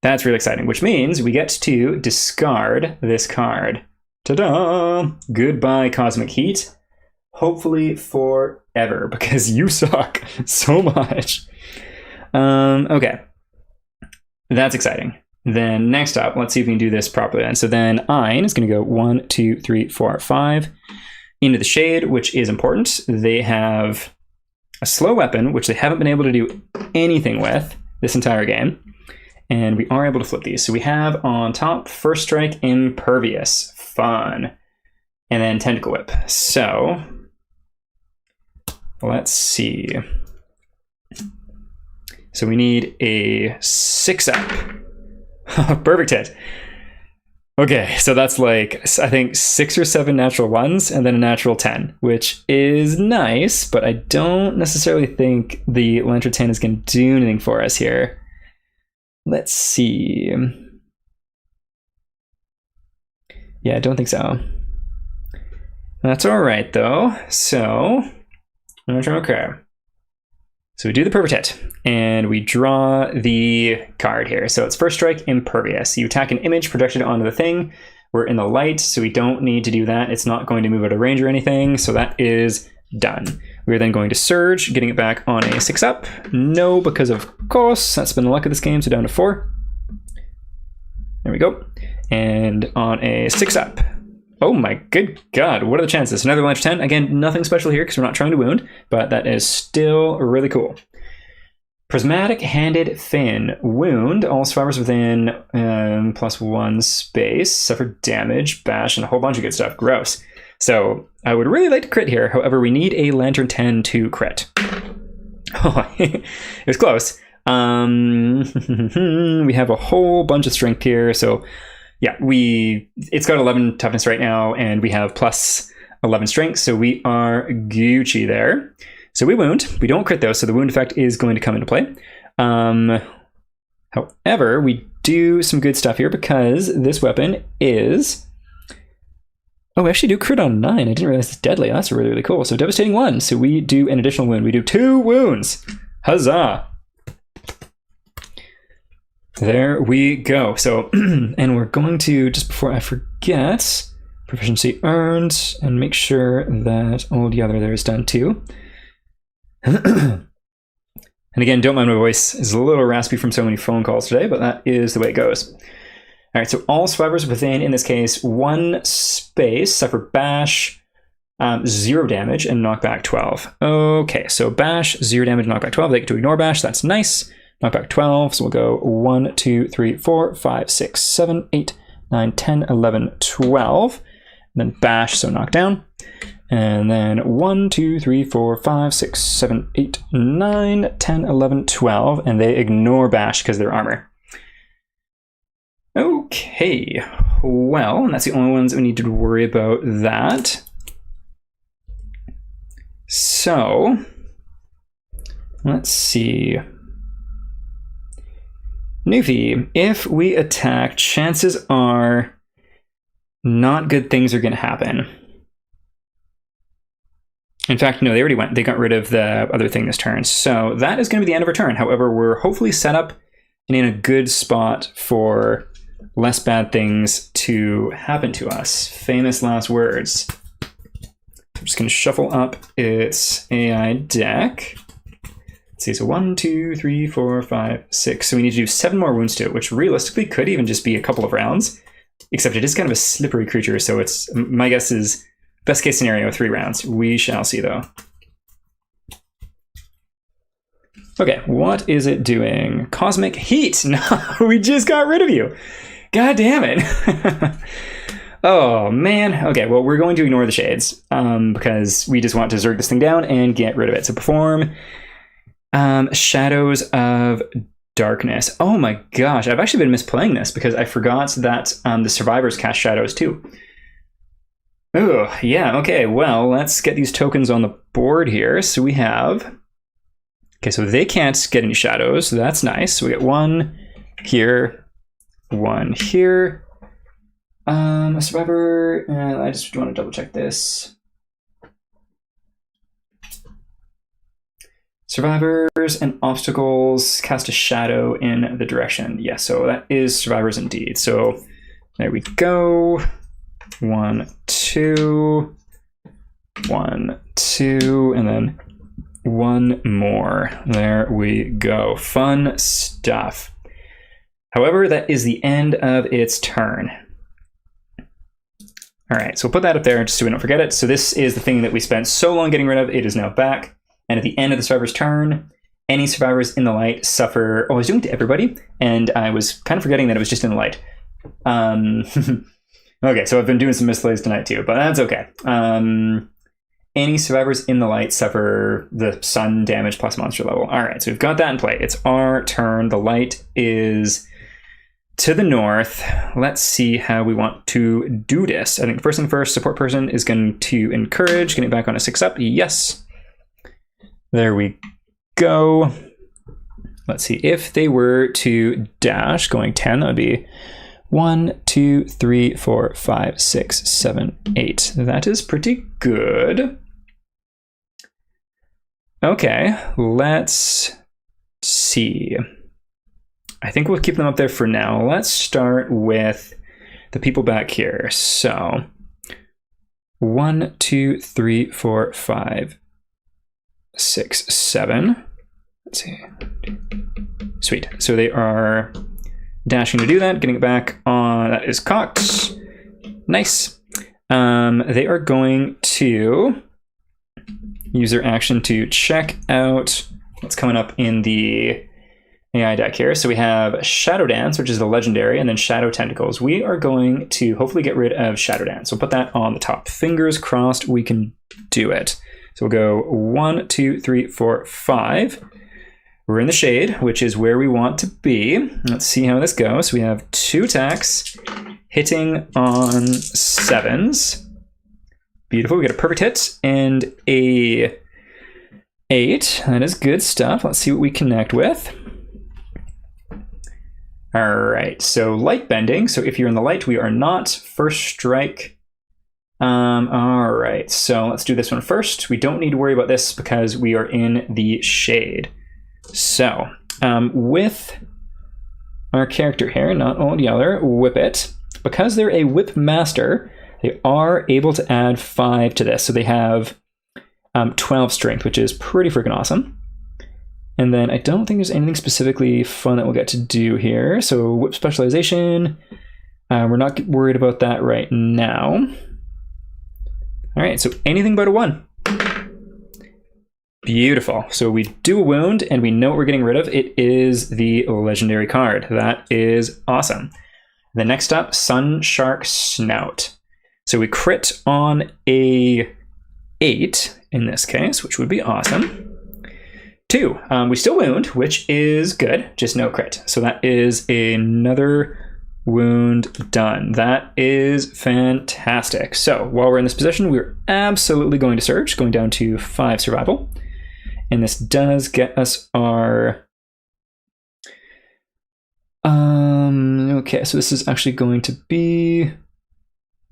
That's really exciting, which means we get to discard this card. Ta-da! Goodbye, Cosmic Heat. Hopefully forever, because you suck so much. Okay. That's exciting. Then next up, let's see if we can do this properly then. So then Ein is going to go 1, 2, 3, 4, 5 into the shade, which is important. They have a slow weapon, which they haven't been able to do anything with this entire game. And we are able to flip these. So we have on top, First Strike, Impervious. Fun. And then Tentacle Whip. So let's see. So we need a 6-up. Perfect hit. Okay, so that's like, I think 6 or 7 natural 1s and then a natural 10, which is nice, but I don't necessarily think the Lantern 10 is going to do anything for us here. Let's see. Yeah, I don't think so. That's all right, though. So, okay. So we do the perfect hit, and we draw the card here. So it's First Strike, Impervious. You attack an image projected onto the thing. We're in the light, so we don't need to do that. It's not going to move out of range or anything, so that is done. We're then going to Surge, getting it back on a 6-up. No, because of course, that's been the luck of this game, so down to 4. There we go. And on a 6-up. Oh my good god, what are the chances? Another Lantern 10. Again, nothing special here because we're not trying to wound, but that is still really cool. Prismatic Handed Fin. Wound. All survivors within +1 space suffer damage, bash, and a whole bunch of good stuff. Gross. So I would really like to crit here. However, we need a Lantern 10 to crit. Oh, it was close. We have a whole bunch of strength here, so yeah, it's got 11 toughness right now, and we have +11 strength, so we are Gucci there. So we wound. We don't crit though, so the wound effect is going to come into play. However, we do some good stuff here because this weapon is... Oh, we actually do crit on 9. I didn't realize it's deadly. That's really, really cool. So Devastating 1. So we do an additional wound. We do 2 wounds. Huzzah! There we go. So, and we're going to, just before I forget, proficiency earned, and make sure that all the other there is done too. And again, don't mind my voice. It's a little raspy from so many phone calls today, but that is the way it goes. All right, so all survivors within, in this case, 1 space suffer bash, 0 damage, and knockback 12. Okay, so bash, 0 damage, knockback 12. They get to ignore bash. That's nice. Knockback 12, so we'll go 1, 2, 3, 4, 5, 6, 7, 8, 9, 10, 11, 12. And then bash, so knock down. And then 1, 2, 3, 4, 5, 6, 7, 8, 9, 10, 11, 12. And they ignore bash because they're armor. Okay, well, and that's the only ones that we need to worry about that. So, let's see. Newfie, if we attack, chances are not good things are going to happen. In fact, no, they already went. They got rid of the other thing this turn. So that is going to be the end of our turn. However, we're hopefully set up and in a good spot for less bad things to happen to us. Famous last words. I'm just going to shuffle up its AI deck. Let's see, so 1, 2, 3, 4, 5, 6. So we need to do 7 more wounds to it, which realistically could even just be a couple of rounds. Except it is kind of a slippery creature, so it's, my guess is best case scenario 3 rounds. We shall see though. Okay, what is it doing? Cosmic Heat! No, we just got rid of you! God damn it! Oh man. Okay, well we're going to ignore the shades because we just want to zerg this thing down and get rid of it. So perform Shadows of Darkness. Oh my gosh, I've actually been misplaying this because I forgot that the survivors cast shadows too. Oh, yeah, okay, well, let's get these tokens on the board here. So we have... Okay, so they can't get any shadows, so that's nice. So we get 1 here, 1 here. A survivor, I just want to double check this. Survivors and obstacles cast a shadow in the direction. Yeah, so that is survivors indeed. So there we go. 1, 2, 1, 2, and then 1 more. There we go. Fun stuff. However, that is the end of its turn. All right, so we'll put that up there just so we don't forget it. So this is the thing that we spent so long getting rid of. It is now back. And at the end of the survivor's turn, any survivors in the light suffer... Oh, I was doing it to everybody, and I was kind of forgetting that it was just in the light. Okay, so I've been doing some misplays tonight too, but that's okay. Any survivors in the light suffer the sun damage plus monster level. All right, so we've got that in play. It's our turn. The light is to the north. Let's see how we want to do this. I think first thing first, support person is going to encourage, getting back on a 6-up. Yes. There we go. Let's see, if they were to dash going 10, that would be 1, 2, 3, 4, 5, 6, 7, 8. That is pretty good. Okay, let's see. I think we'll keep them up there for now. Let's start with the people back here. So 1, 2, 3, 4, 5, 6, 7. Let's see. Sweet. So they are dashing to do that, getting it back on. That is cocked. Nice. They are going to use their action to check out what's coming up in the AI deck here. So we have Shadow Dance, which is the legendary, and then Shadow Tentacles. We are going to hopefully get rid of Shadow Dance. So put that on the top. Fingers crossed we can do it. So we'll go 1, 2, 3, 4, 5. We're in the shade, which is where we want to be. Let's see how this goes. We have 2 attacks hitting on 7s. Beautiful. We get a perfect hit and a 8. That is good stuff. Let's see what we connect with. All right. So light bending. So if you're in the light, we are not. First strike. All right. So let's do this one first. We don't need to worry about this because we are in the shade. So with our character here, not Old Yeller, Whip It, because they're a Whip Master, they are able to add 5 to this. So they have 12 strength, which is pretty freaking awesome. And then I don't think there's anything specifically fun that we'll get to do here. So Whip Specialization, we're not worried about that right now. All right, so anything but a 1. Beautiful. So we do a wound and we know what we're getting rid of. It is the legendary card. That is awesome. The next up, Sun Shark Snout. So we crit on a 8 in this case, which would be awesome. 2, we still wound, which is good, just no crit. So that is another wound done. That is fantastic. So while we're in this position, we're absolutely going to surge, going down to 5 survival. And this does get us our... okay, so this is actually going to be...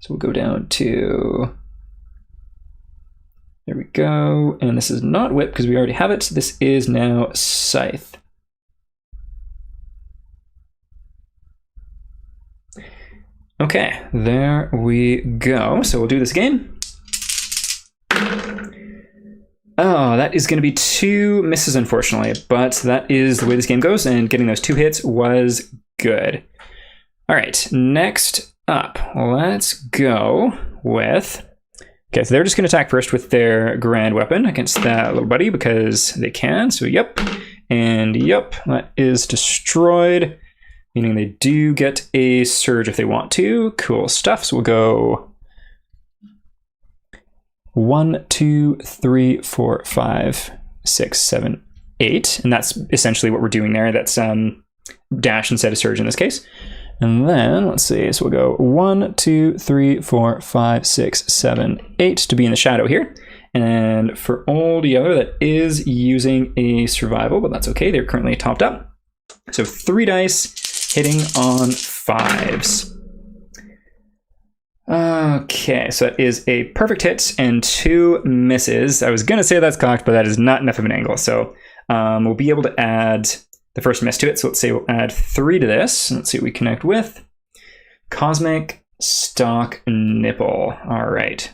So we'll go down to... There we go. And this is not Whip because we already have it. This is now Scythe. Okay, there we go. So we'll do this again. Oh, that is going to be 2 misses, unfortunately, but that is the way this game goes, and getting those 2 hits was good. All right, next up, let's go with... Okay, so they're just going to attack first with their grand weapon against that little buddy because they can. So yep, and yep, that is destroyed, meaning they do get a surge if they want to. Cool stuff. So we'll go 1, 2, 3, 4, 5, 6, 7, 8, and that's essentially what we're doing there. That's dash instead of surge in this case. And then, let's see, so we'll go 1, 2, 3, 4, 5, 6, 7, 8 to be in the shadow here. And for Old Yeller, that is using a survival, but that's okay. They're currently topped up. So 3 dice hitting on 5s. Okay, so that is a perfect hit and 2 misses. I was going to say that's cocked, but that is not enough of an angle. So we'll be able to add the first miss to it. So let's say we'll add 3 to this. Let's see what we connect with. Cosmic Stock Nipple. All right.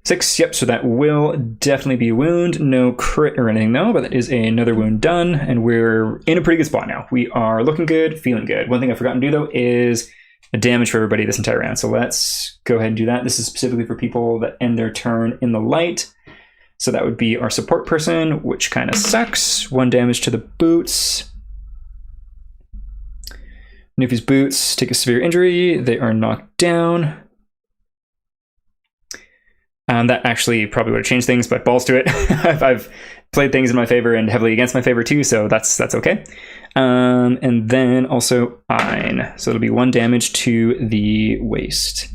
6, yep, so that will definitely be a wound. No crit or anything though, but that is another wound done, and we're in a pretty good spot now. We are looking good, feeling good. One thing I forgot to do though is a damage for everybody this entire round. So let's go ahead and do that. This is specifically for people that end their turn in the light. So that would be our support person, which kind of sucks. 1 damage to the boots. Newfie's boots take a severe injury. They are knocked down. That actually probably would have changed things, but balls to it. I've played things in my favor and heavily against my favor too, so that's okay. And then also Ein. So it'll be 1 damage to the waist.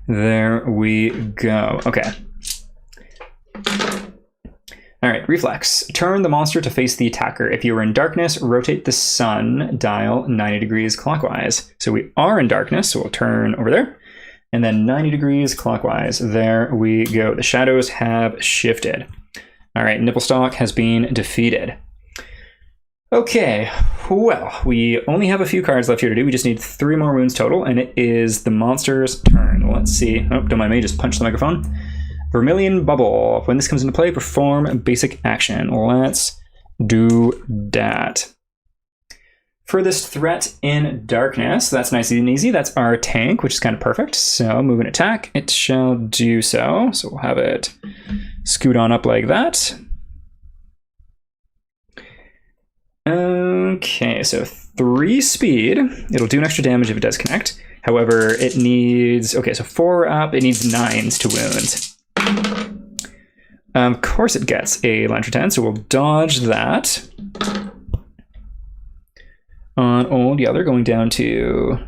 There we go. Okay. All right, reflex. Turn the monster to face the attacker. If you are in darkness, rotate the sun dial 90 degrees clockwise. So we are in darkness, so we'll turn over there. And then 90 degrees clockwise. There we go. The shadows have shifted. All right, Nipplestalk has been defeated. Okay, well, we only have a few cards left here to do. We just need 3 more wounds total, and it is the monster's turn. Let's see. Oh, don't mind me, just punch the microphone. Vermilion Bubble. When this comes into play, perform basic action. Let's do that. Furthest threat in darkness. That's nice and easy. That's our tank, which is kind of perfect. So move and attack. It shall do so. So we'll have it scoot on up like that. Okay, so 3 speed. It'll do an extra damage if it does connect. However, it needs, okay, so 4 up, it needs 9s to wound. Of course it gets a Lantern 10, so we'll dodge that. On Old Yeller, going down to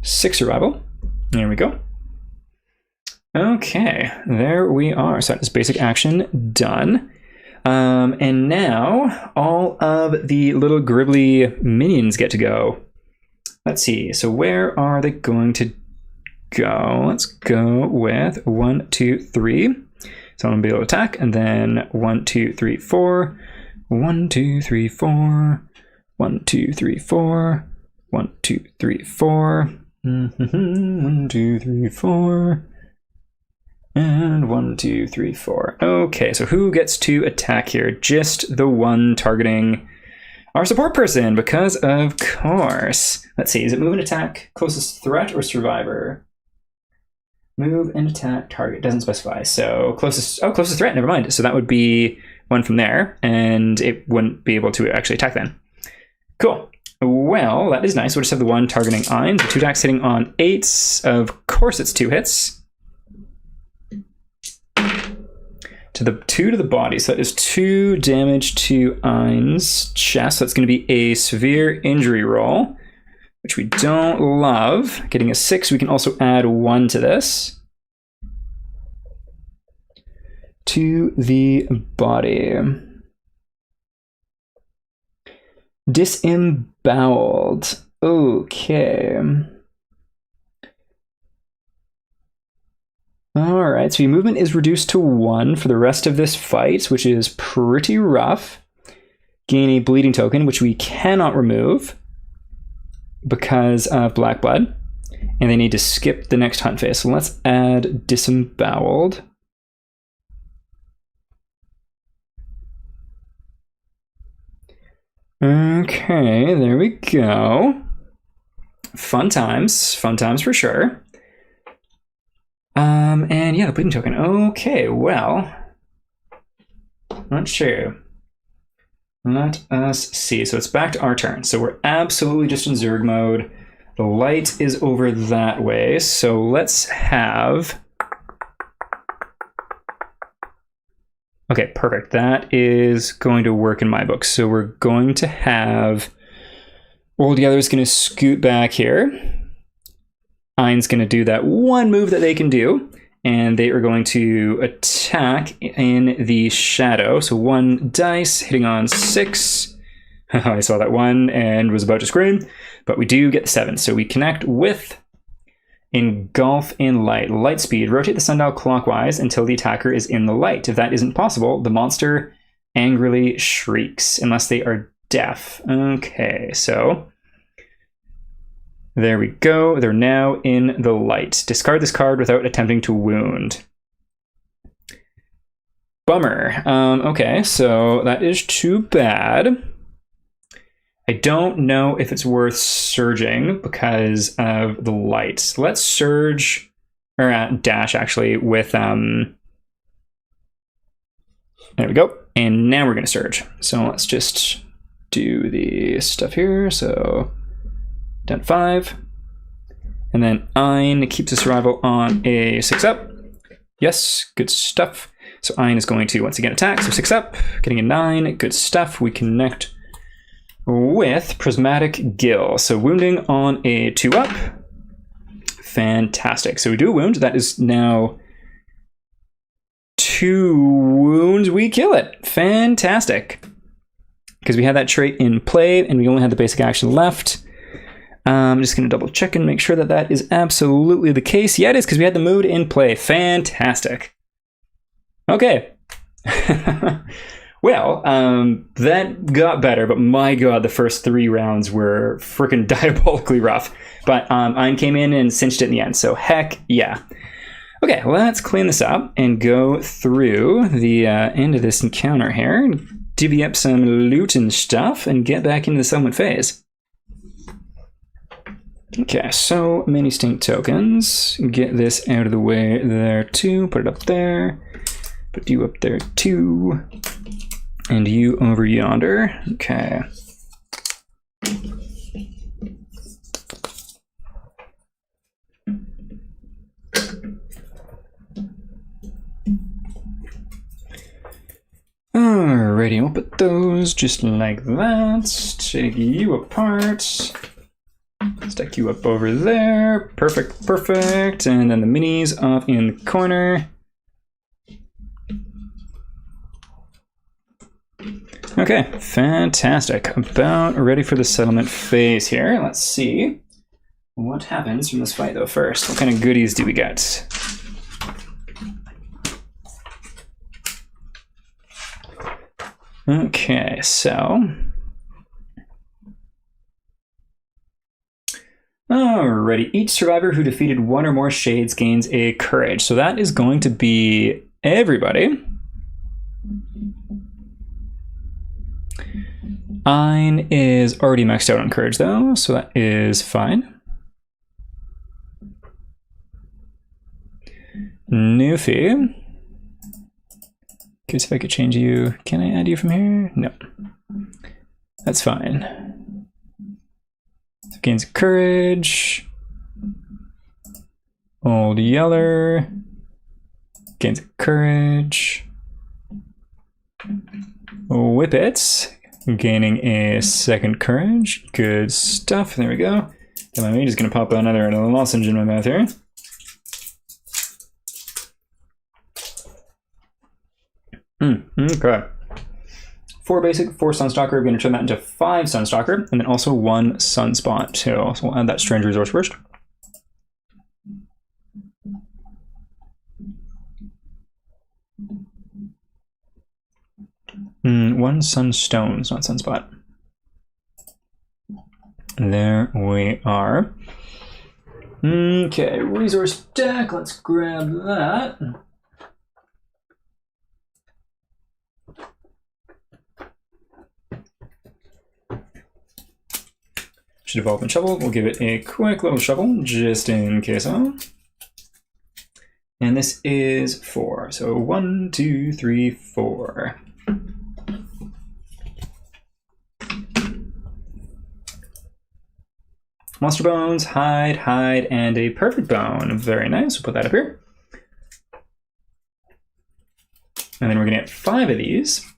6 survival. There we go. Okay, there we are. So that is basic action done. And now all of the little gribbly minions get to go. Let's see. So where are they going to go? Let's go with 1, 2, 3. So I'm gonna be able to attack, and then 1, 2, 3, 4. 1, 2, 3, 4. 1, 2, 3, 4. 1, 2, 3, 4. 1, 2, 3, 4. And 1, 2, 3, 4. Okay, so who gets to attack here? Just the one targeting our support person, because of course. Let's see, is it move and attack, closest threat, or survivor? Move and attack target, doesn't specify. So closest threat, never mind. So that would be one from there, and it wouldn't be able to actually attack then. Cool. Well, that is nice. We'll just have the one targeting Ein. So 2 attacks hitting on 8s. Of course it's 2 hits. To the 2 to the body. So that is 2 damage to Ein's chest. So that's going to be a severe injury roll, which we don't love. Getting a 6, we can also add 1 to this. To the body. Disemboweled. Okay. Alright, so your movement is reduced to 1 for the rest of this fight, which is pretty rough. Gain a bleeding token, which we cannot remove because of Black Blood. And they need to skip the next hunt phase. So let's add Disemboweled. Okay, there we go. Fun times for sure. And yeah, the bleeding token. Okay, well, not sure. Let us see. So it's back to our turn. So we're absolutely just in Zerg mode. The light is over that way. So let's have. Okay, perfect. That is going to work in my book. So we're going to have Old Yeller's going to scoot back here. Ein's going to do that one move that they can do, and they are going to attack in the shadow. So 1 dice hitting on 6. I saw that 1 and was about to scream, but we do get the 7. So we connect with Engulf in Light. Light speed. Rotate the sundial clockwise until the attacker is in the light. If that isn't possible, the monster angrily shrieks, unless they are deaf. Okay, so there we go. They're now in the light. Discard this card without attempting to wound. Bummer. Okay, so that is too bad. I don't know if it's worth surging because of the light. Let's surge, or dash actually, with, there we go. And now we're going to surge. So let's just do the stuff here. So down 5. And then Ein keeps the survival on a 6 up. Yes, good stuff. So Ein is going to once again attack, so 6 up, getting a 9, good stuff. We connect with Prismatic Gill, so wounding on a 2 up. Fantastic. So we do a wound, that is now 2 wounds, we kill it. Fantastic. Because we had that trait in play and we only had the basic action left. I'm just going to double check and make sure that that is absolutely the case. Yeah, it is, because we had the mood in play. Fantastic. Okay. Well, that got better, but my god, the first 3 rounds were freaking diabolically rough. But Ein came in and cinched it in the end, so heck yeah. Okay, let's clean this up and go through the end of this encounter here, divvy up some loot and stuff, and get back into the settlement phase. Okay, so many stink tokens. Get this out of the way there too. Put it up there. Put you up there too. And you over yonder. Okay. Alrighty, I'll put those just like that. Take you apart. Stack you up over there. Perfect, perfect. And then the minis off in the corner. Okay, fantastic. About ready for the settlement phase here. Let's see what happens from this fight though first. What kind of goodies do we get? Okay, so alrighty, each survivor who defeated 1 or more shades gains a courage. So that is going to be everybody. Ein is already maxed out on courage though, so that is fine. Newfie. Curious if I could change you. Can I add you from here? No. That's fine. So gains courage. Old Yeller gains courage. Whippets gaining a 2nd courage. Good stuff. There we go. I'm just gonna pop another lozenge in my mouth here. Okay. 4 basic, 4 Sunstalker. We're going to turn that into 5 Sunstalker, and then also 1 Sunspot too. So we'll add that strange resource first. One Sunstone, it's not Sunspot. There we are. Okay, resource deck. Let's grab that. Development shovel. We'll give it a quick little shovel just in case. And this is 4. So 1, 2, 3, 4. Monster bones, hide, hide, and a perfect bone. Very nice. We'll put that up here. And then we're going to get 5 of these.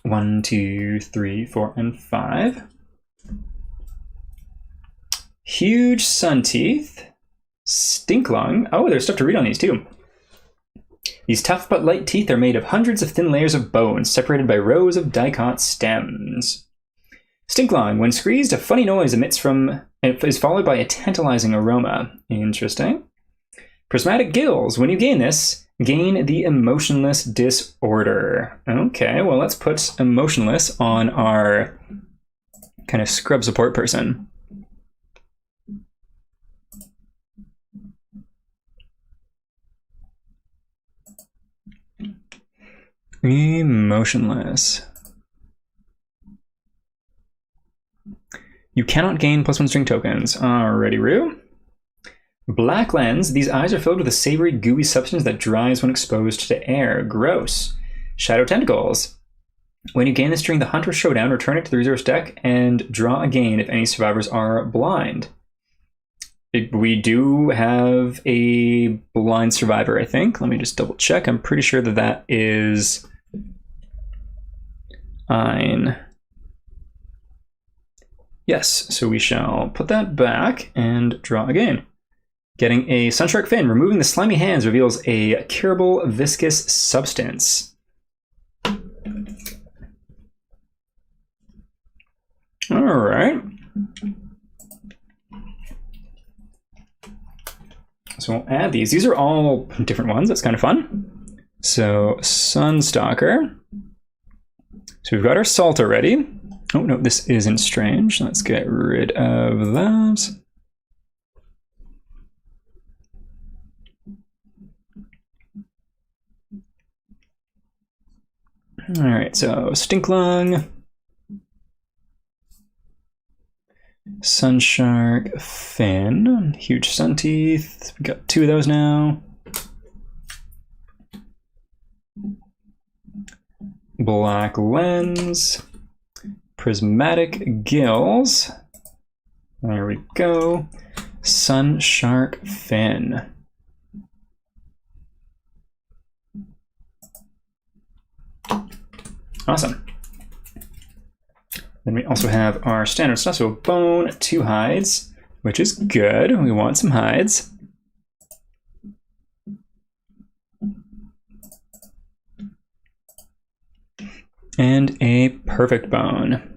One, 2, 3, 4, and 5. Huge sun teeth. Stink lung. Oh, there's stuff to read on these too. These tough but light teeth are made of hundreds of thin layers of bone separated by rows of dicot stems. Stink lung. When squeezed, a funny noise emits from it is followed by a tantalizing aroma. Interesting. Prismatic gills. When you gain this, gain the emotionless disorder. Okay, well, let's put emotionless on our kind of scrub support person. Emotionless. You cannot gain +1 string tokens. Alrighty, Roo. Black lens. These eyes are filled with a savory, gooey substance that dries when exposed to air. Gross. Shadow tentacles. When you gain this during the Hunter Showdown, return it to the resource deck and draw again if any survivors are blind. We do have a blind survivor, I think. Let me just double check. I'm pretty sure that that is Ein. Yes, so we shall put that back and draw again. Getting a Sunshark fin. Removing the slimy hands reveals a curable viscous substance. All right. So we'll add these. These are all different ones. That's kind of fun. So Sunstalker. So we've got our salt already. Oh, no, this isn't strange. Let's get rid of that. All right, so Stinklung, Sunshark, Fin, huge sun teeth. We got 2 of those now. Black lens, prismatic gills. There we go. Sunshark fin. Awesome. Then we also have our standard stuff. So a bone, 2 hides, which is good. We want some hides. And a perfect bone.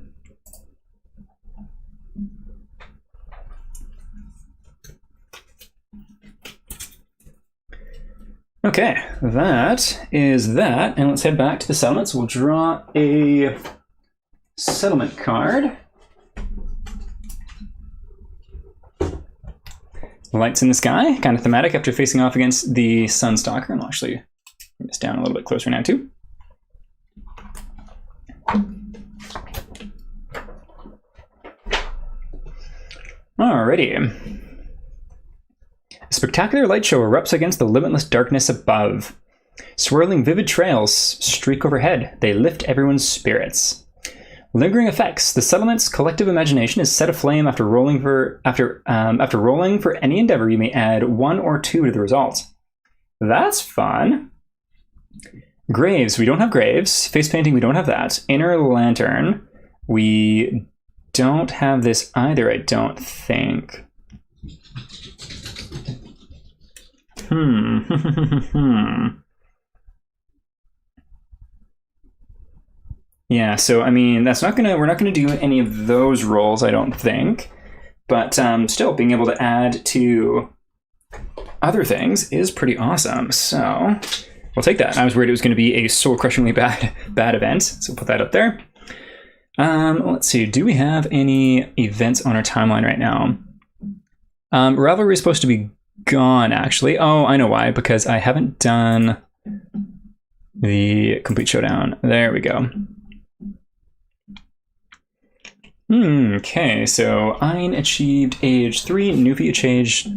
Okay, that is that. And let's head back to the settlements. We'll draw a settlement card. Lights in the sky, kind of thematic after facing off against the Sunstalker. And I'll actually bring this down a little bit closer now too. Alrighty. A spectacular light show erupts against the limitless darkness above. Swirling vivid trails streak overhead. They lift everyone's spirits. Lingering effects. The settlement's collective imagination is set aflame after rolling for any endeavor. You may add 1 or 2 to the result. That's fun. Graves. We don't have graves. Face painting. We don't have that. Inner lantern. We don't have this either, I don't think. Yeah, so I mean, we're not gonna do any of those rolls, I don't think. But still, being able to add to other things is pretty awesome. So we'll take that. I was worried it was going to be a soul-crushingly bad event, so we'll put that up there. Let's see. Do we have any events on our timeline right now? Ravelry is supposed to be gone, actually. Oh, I know why. Because I haven't done the complete showdown. There we go. Okay, so Ein achieved age 3, Nufi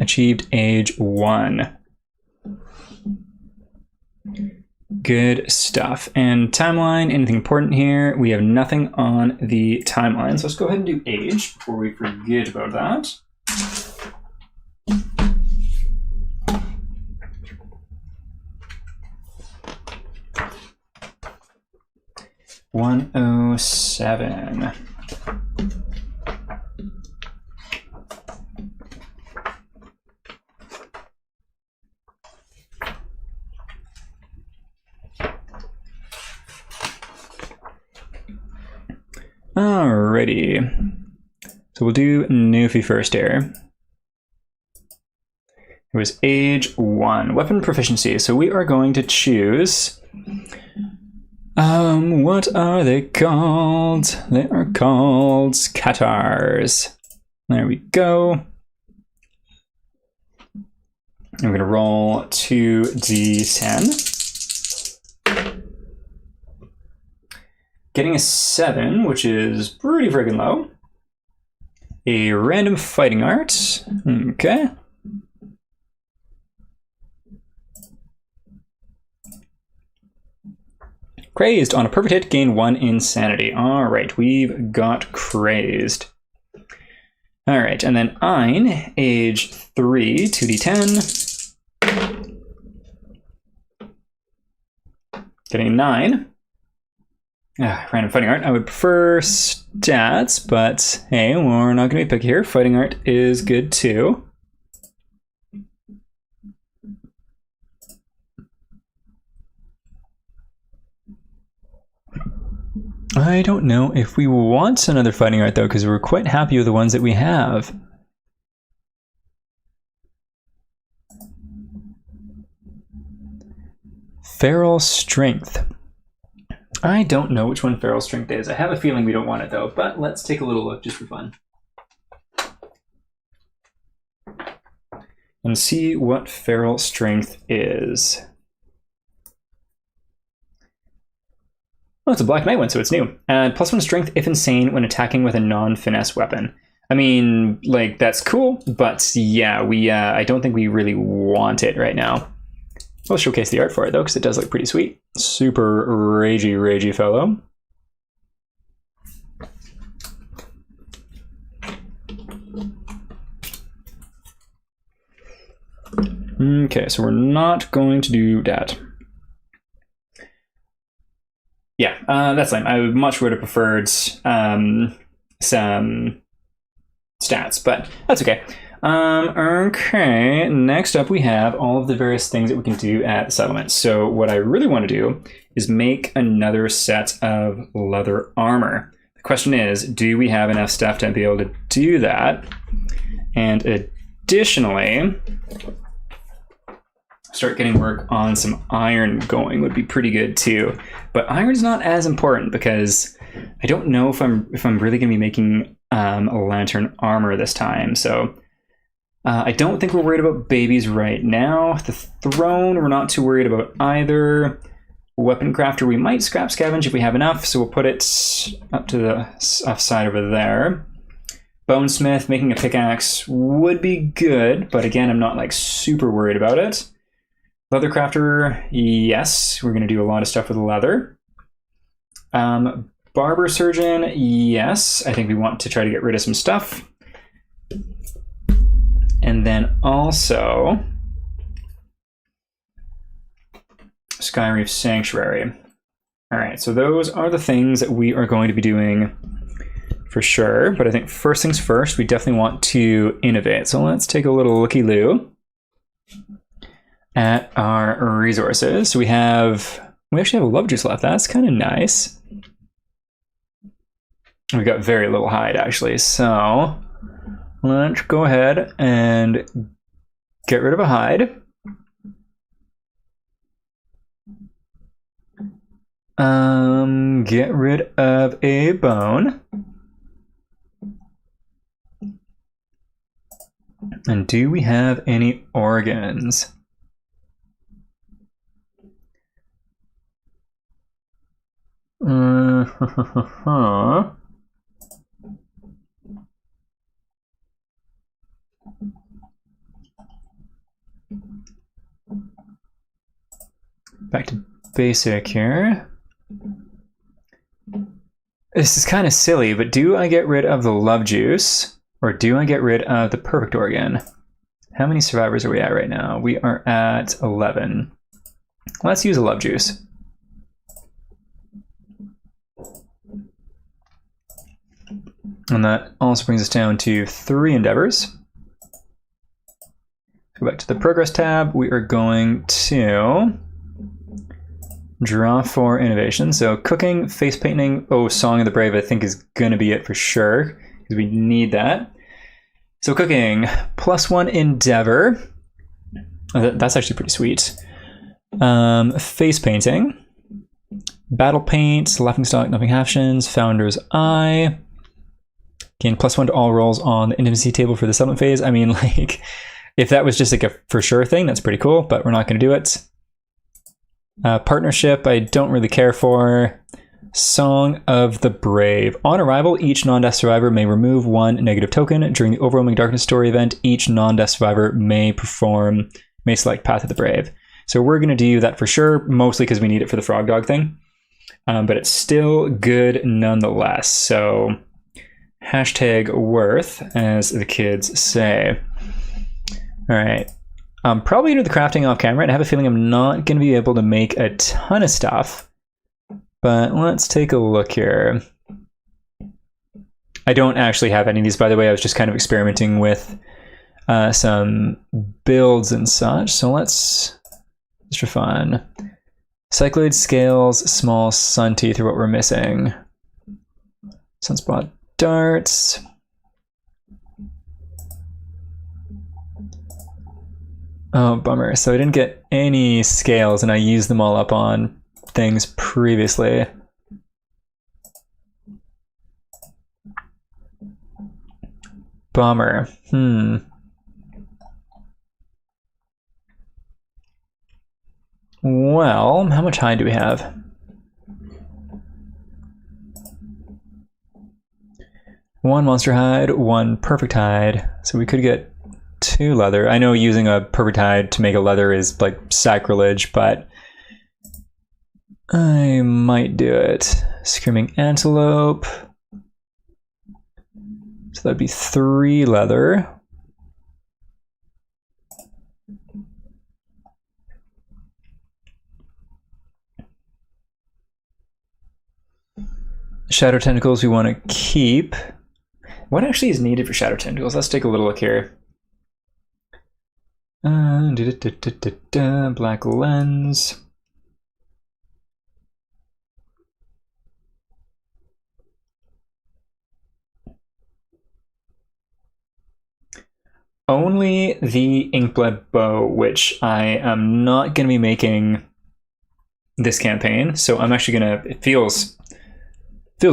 achieved age 1. Good stuff. And timeline, anything important here? We have nothing on the timeline, so let's go ahead and do age before we forget about that. (107). Alrighty, so we'll do Nufi first here. It was age 1, weapon proficiency. So we are going to choose, what are they called? They are called Katars. There we go. I'm going to roll 2d10. Getting a 7, which is pretty friggin' low. A random fighting art. Okay. Crazed. On a perfect hit, gain 1 insanity. All right, we've got crazed. All right, and then Ein, age 3, 2d10. Getting 9. Random fighting art. I would prefer stats, but hey, we're not going to be picky here. Fighting art is good too. I don't know if we want another fighting art though, because we're quite happy with the ones that we have. Feral Strength. I don't know which one Feral Strength is. I have a feeling we don't want it though, but let's take a little look just for fun. And see what Feral Strength is. Oh, it's a Black Knight one, so it's new. Add +1 strength if insane when attacking with a non-finesse weapon. I mean, like, that's cool, but yeah, I don't think we really want it right now. We'll showcase the art for it, though, because it does look pretty sweet. Super ragey fellow. Okay, so we're not going to do that. Yeah, that's lame. I much would have preferred some stats, but that's okay. Okay, next up we have all of the various things that we can do at the settlement. So what I really want to do is make another set of leather armor. The question is, do we have enough stuff to be able to do that? And additionally, start getting work on some iron going would be pretty good too. But iron's not as important because I don't know if I'm really going to be making a lantern armor this time. So I don't think we're worried about babies right now. The throne we're not too worried about either. Weapon crafter we might scrap scavenge if we have enough, so we'll put it up to the side over there. Bonesmith, making a pickaxe would be good, but again, I'm not like super worried about it. Leather crafter, yes, we're going to do a lot of stuff with leather. Barber surgeon, yes, I think we want to try to get rid of some stuff. And then also Skyreef Sanctuary. All right, so those are the things that we are going to be doing for sure. But I think first things first, we definitely want to innovate. So let's take a little looky-loo at our resources. So we actually have a love juice left. That's kind of nice. We've got very little hide actually. So let's go ahead and get rid of a hide. Get rid of a bone. And do we have any organs? Back to basic here. This is kind of silly, but do I get rid of the love juice or do I get rid of the perfect organ? How many survivors are we at right now? We are at 11. Let's use a love juice. And that also brings us down to 3 endeavors. Go back to the progress tab. We are going to draw 4 innovation. So cooking, face painting, Song of the Brave I think is going to be it for sure, because we need that. So cooking, +1 endeavor. That's actually pretty sweet. Face painting. Battle paint, laughingstock, nothing half-shins, founder's eye. Gain +1 to all rolls on the intimacy table for the settlement phase. I mean, like, if that was just like a for sure thing, that's pretty cool, but we're not going to do it. Partnership, I don't really care for. Song of the Brave. On arrival, each non-death survivor may remove 1 negative token. During the Overwhelming Darkness story event, each non-death survivor may select Path of the Brave. So we're going to do that for sure, mostly because we need it for the frog dog thing. But it's still good nonetheless. So Hashtag worth, as the kids say. All right. I'm probably going to do the crafting off camera, and I have a feeling I'm not going to be able to make a ton of stuff. But let's take a look here. I don't actually have any of these, by the way. I was just kind of experimenting with some builds and such. So let's, just for fun. Cycloid scales, small sun teeth are what we're missing. Sunspot darts. Oh, bummer. So I didn't get any scales and I used them all up on things previously. Bummer. Well, how much hide do we have? One monster hide, one perfect hide. So we could get 2 leather. I know using a perfect hide to make a leather is like sacrilege, but I might do it. Screaming antelope. So that'd be 3 leather. Shadow tentacles we want to keep. What actually is needed for shadow tentacles? Let's take a little look here. Black lens. Only the Inkblood bow, which I am not going to be making this campaign. So I'm actually going to, it feels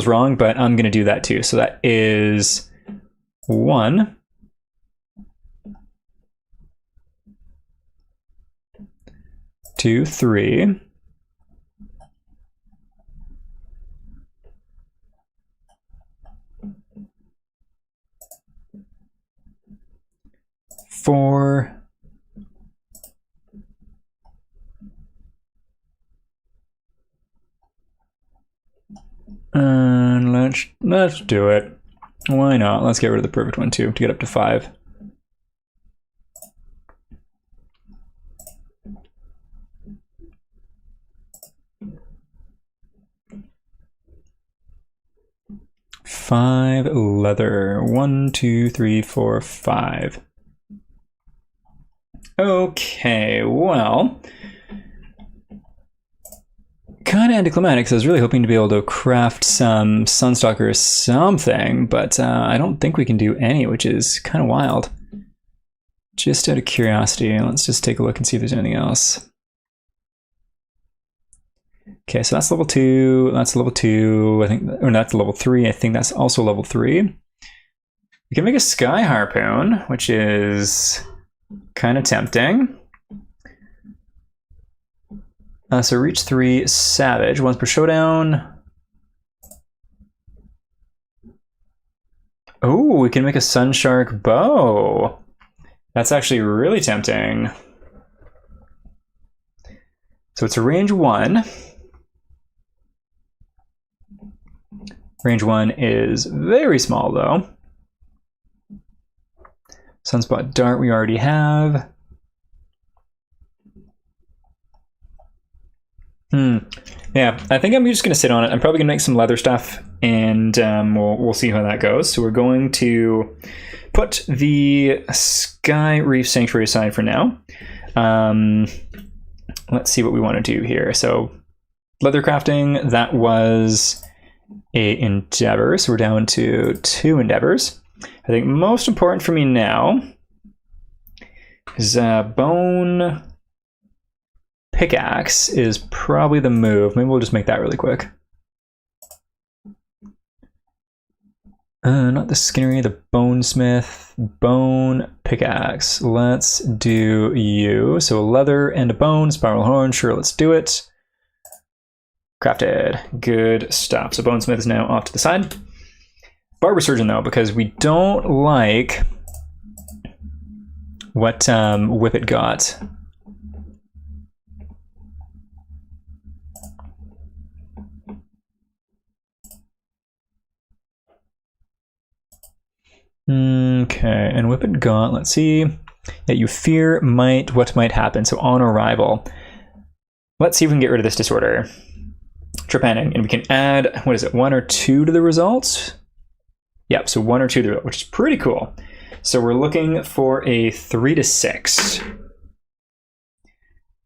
wrong, but I'm going to do that too. So that is 1. 2, 3. 4. And let's do it. Why not? Let's get rid of the perfect one too to get up to 5. Five leather. 1, 2, 3, 4, 5. Okay, well, kind of anticlimactic, because I was really hoping to be able to craft some Sunstalker or something, but I don't think we can do any, which is kind of wild. Just out of curiosity, let's just take a look and see if there's anything else. Okay, so that's level 2, that's level 2, I think, or that's level 3, I think that's also level 3. We can make a Sky Harpoon, which is kind of tempting. So reach 3, Savage, once per showdown. Oh, we can make a Sunshark bow. That's actually really tempting. So it's a range 1. Range 1 is very small though. Sunspot Dart we already have. Yeah, I think I'm just going to sit on it. I'm probably going to make some leather stuff, and we'll see how that goes. So we're going to put the Sky Reef Sanctuary aside for now. Let's see what we want to do here. So leather crafting, that was a endeavor. So we're down to 2 endeavors. I think most important for me now is bone pickaxe is probably the move. Maybe we'll just make that really quick. Not the Skinnery, the Bonesmith, bone pickaxe. Let's do you. So a leather and a bone, spiral horn. Sure, let's do it. Crafted. Good stuff. So Bonesmith is now off to the side. Barber Surgeon though, because we don't like what Whippet got. Okay, and Whippet Gaunt, let's see. That you fear what might happen. So on arrival. Let's see if we can get rid of this disorder. Trepanning, and we can add, what is it, 1 or 2 to the results? Yep, so 1 or 2 to the result, which is pretty cool. So we're looking for a 3 to 6.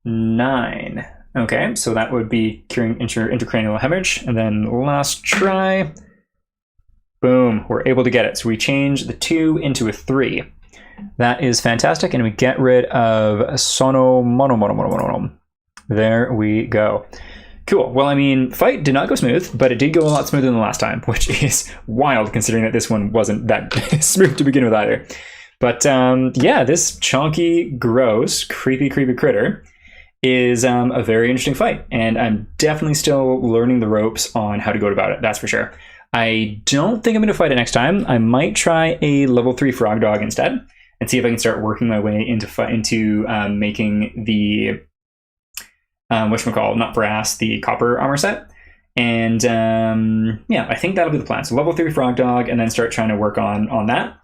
9. Okay, so that would be curing intracranial hemorrhage. And then last try. Boom, we're able to get it. So we change the 2 into a 3. That is fantastic, and we get rid of sono mono. There we go. Cool. Well, I mean, fight did not go smooth, but it did go a lot smoother than the last time, which is wild considering that this one wasn't that smooth to begin with either. But yeah, this chunky, gross, creepy critter is a very interesting fight, and I'm definitely still learning the ropes on how to go about it, that's for sure. I don't think I'm going to fight it next time. I might try a level 3 frog dog instead and see if I can start working my way into making the whatchamacallit, not brass, the copper armor set. And yeah, I think that'll be the plan. So level 3 frog dog, and then start trying to work on that.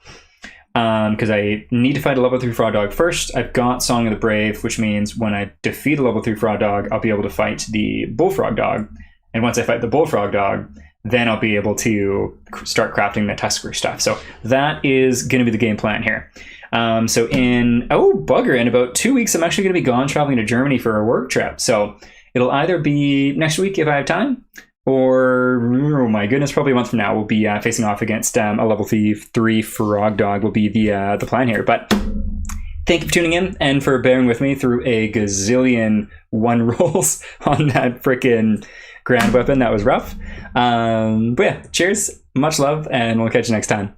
Because I need to fight a level 3 frog dog first. I've got Song of the Brave, which means when I defeat a level 3 frog dog, I'll be able to fight the bullfrog dog. And once I fight the bullfrog dog, then I'll be able to start crafting the Tusker stuff. So that is going to be the game plan here. So in about 2 weeks, I'm actually going to be gone traveling to Germany for a work trip. So it'll either be next week if I have time, or oh my goodness, probably a month from now, we'll be facing off against a level 3 frog dog will be the plan here. But thank you for tuning in and for bearing with me through a gazillion 1 rolls on that frickin' grand weapon. That was rough. But yeah, cheers, much love, and we'll catch you next time.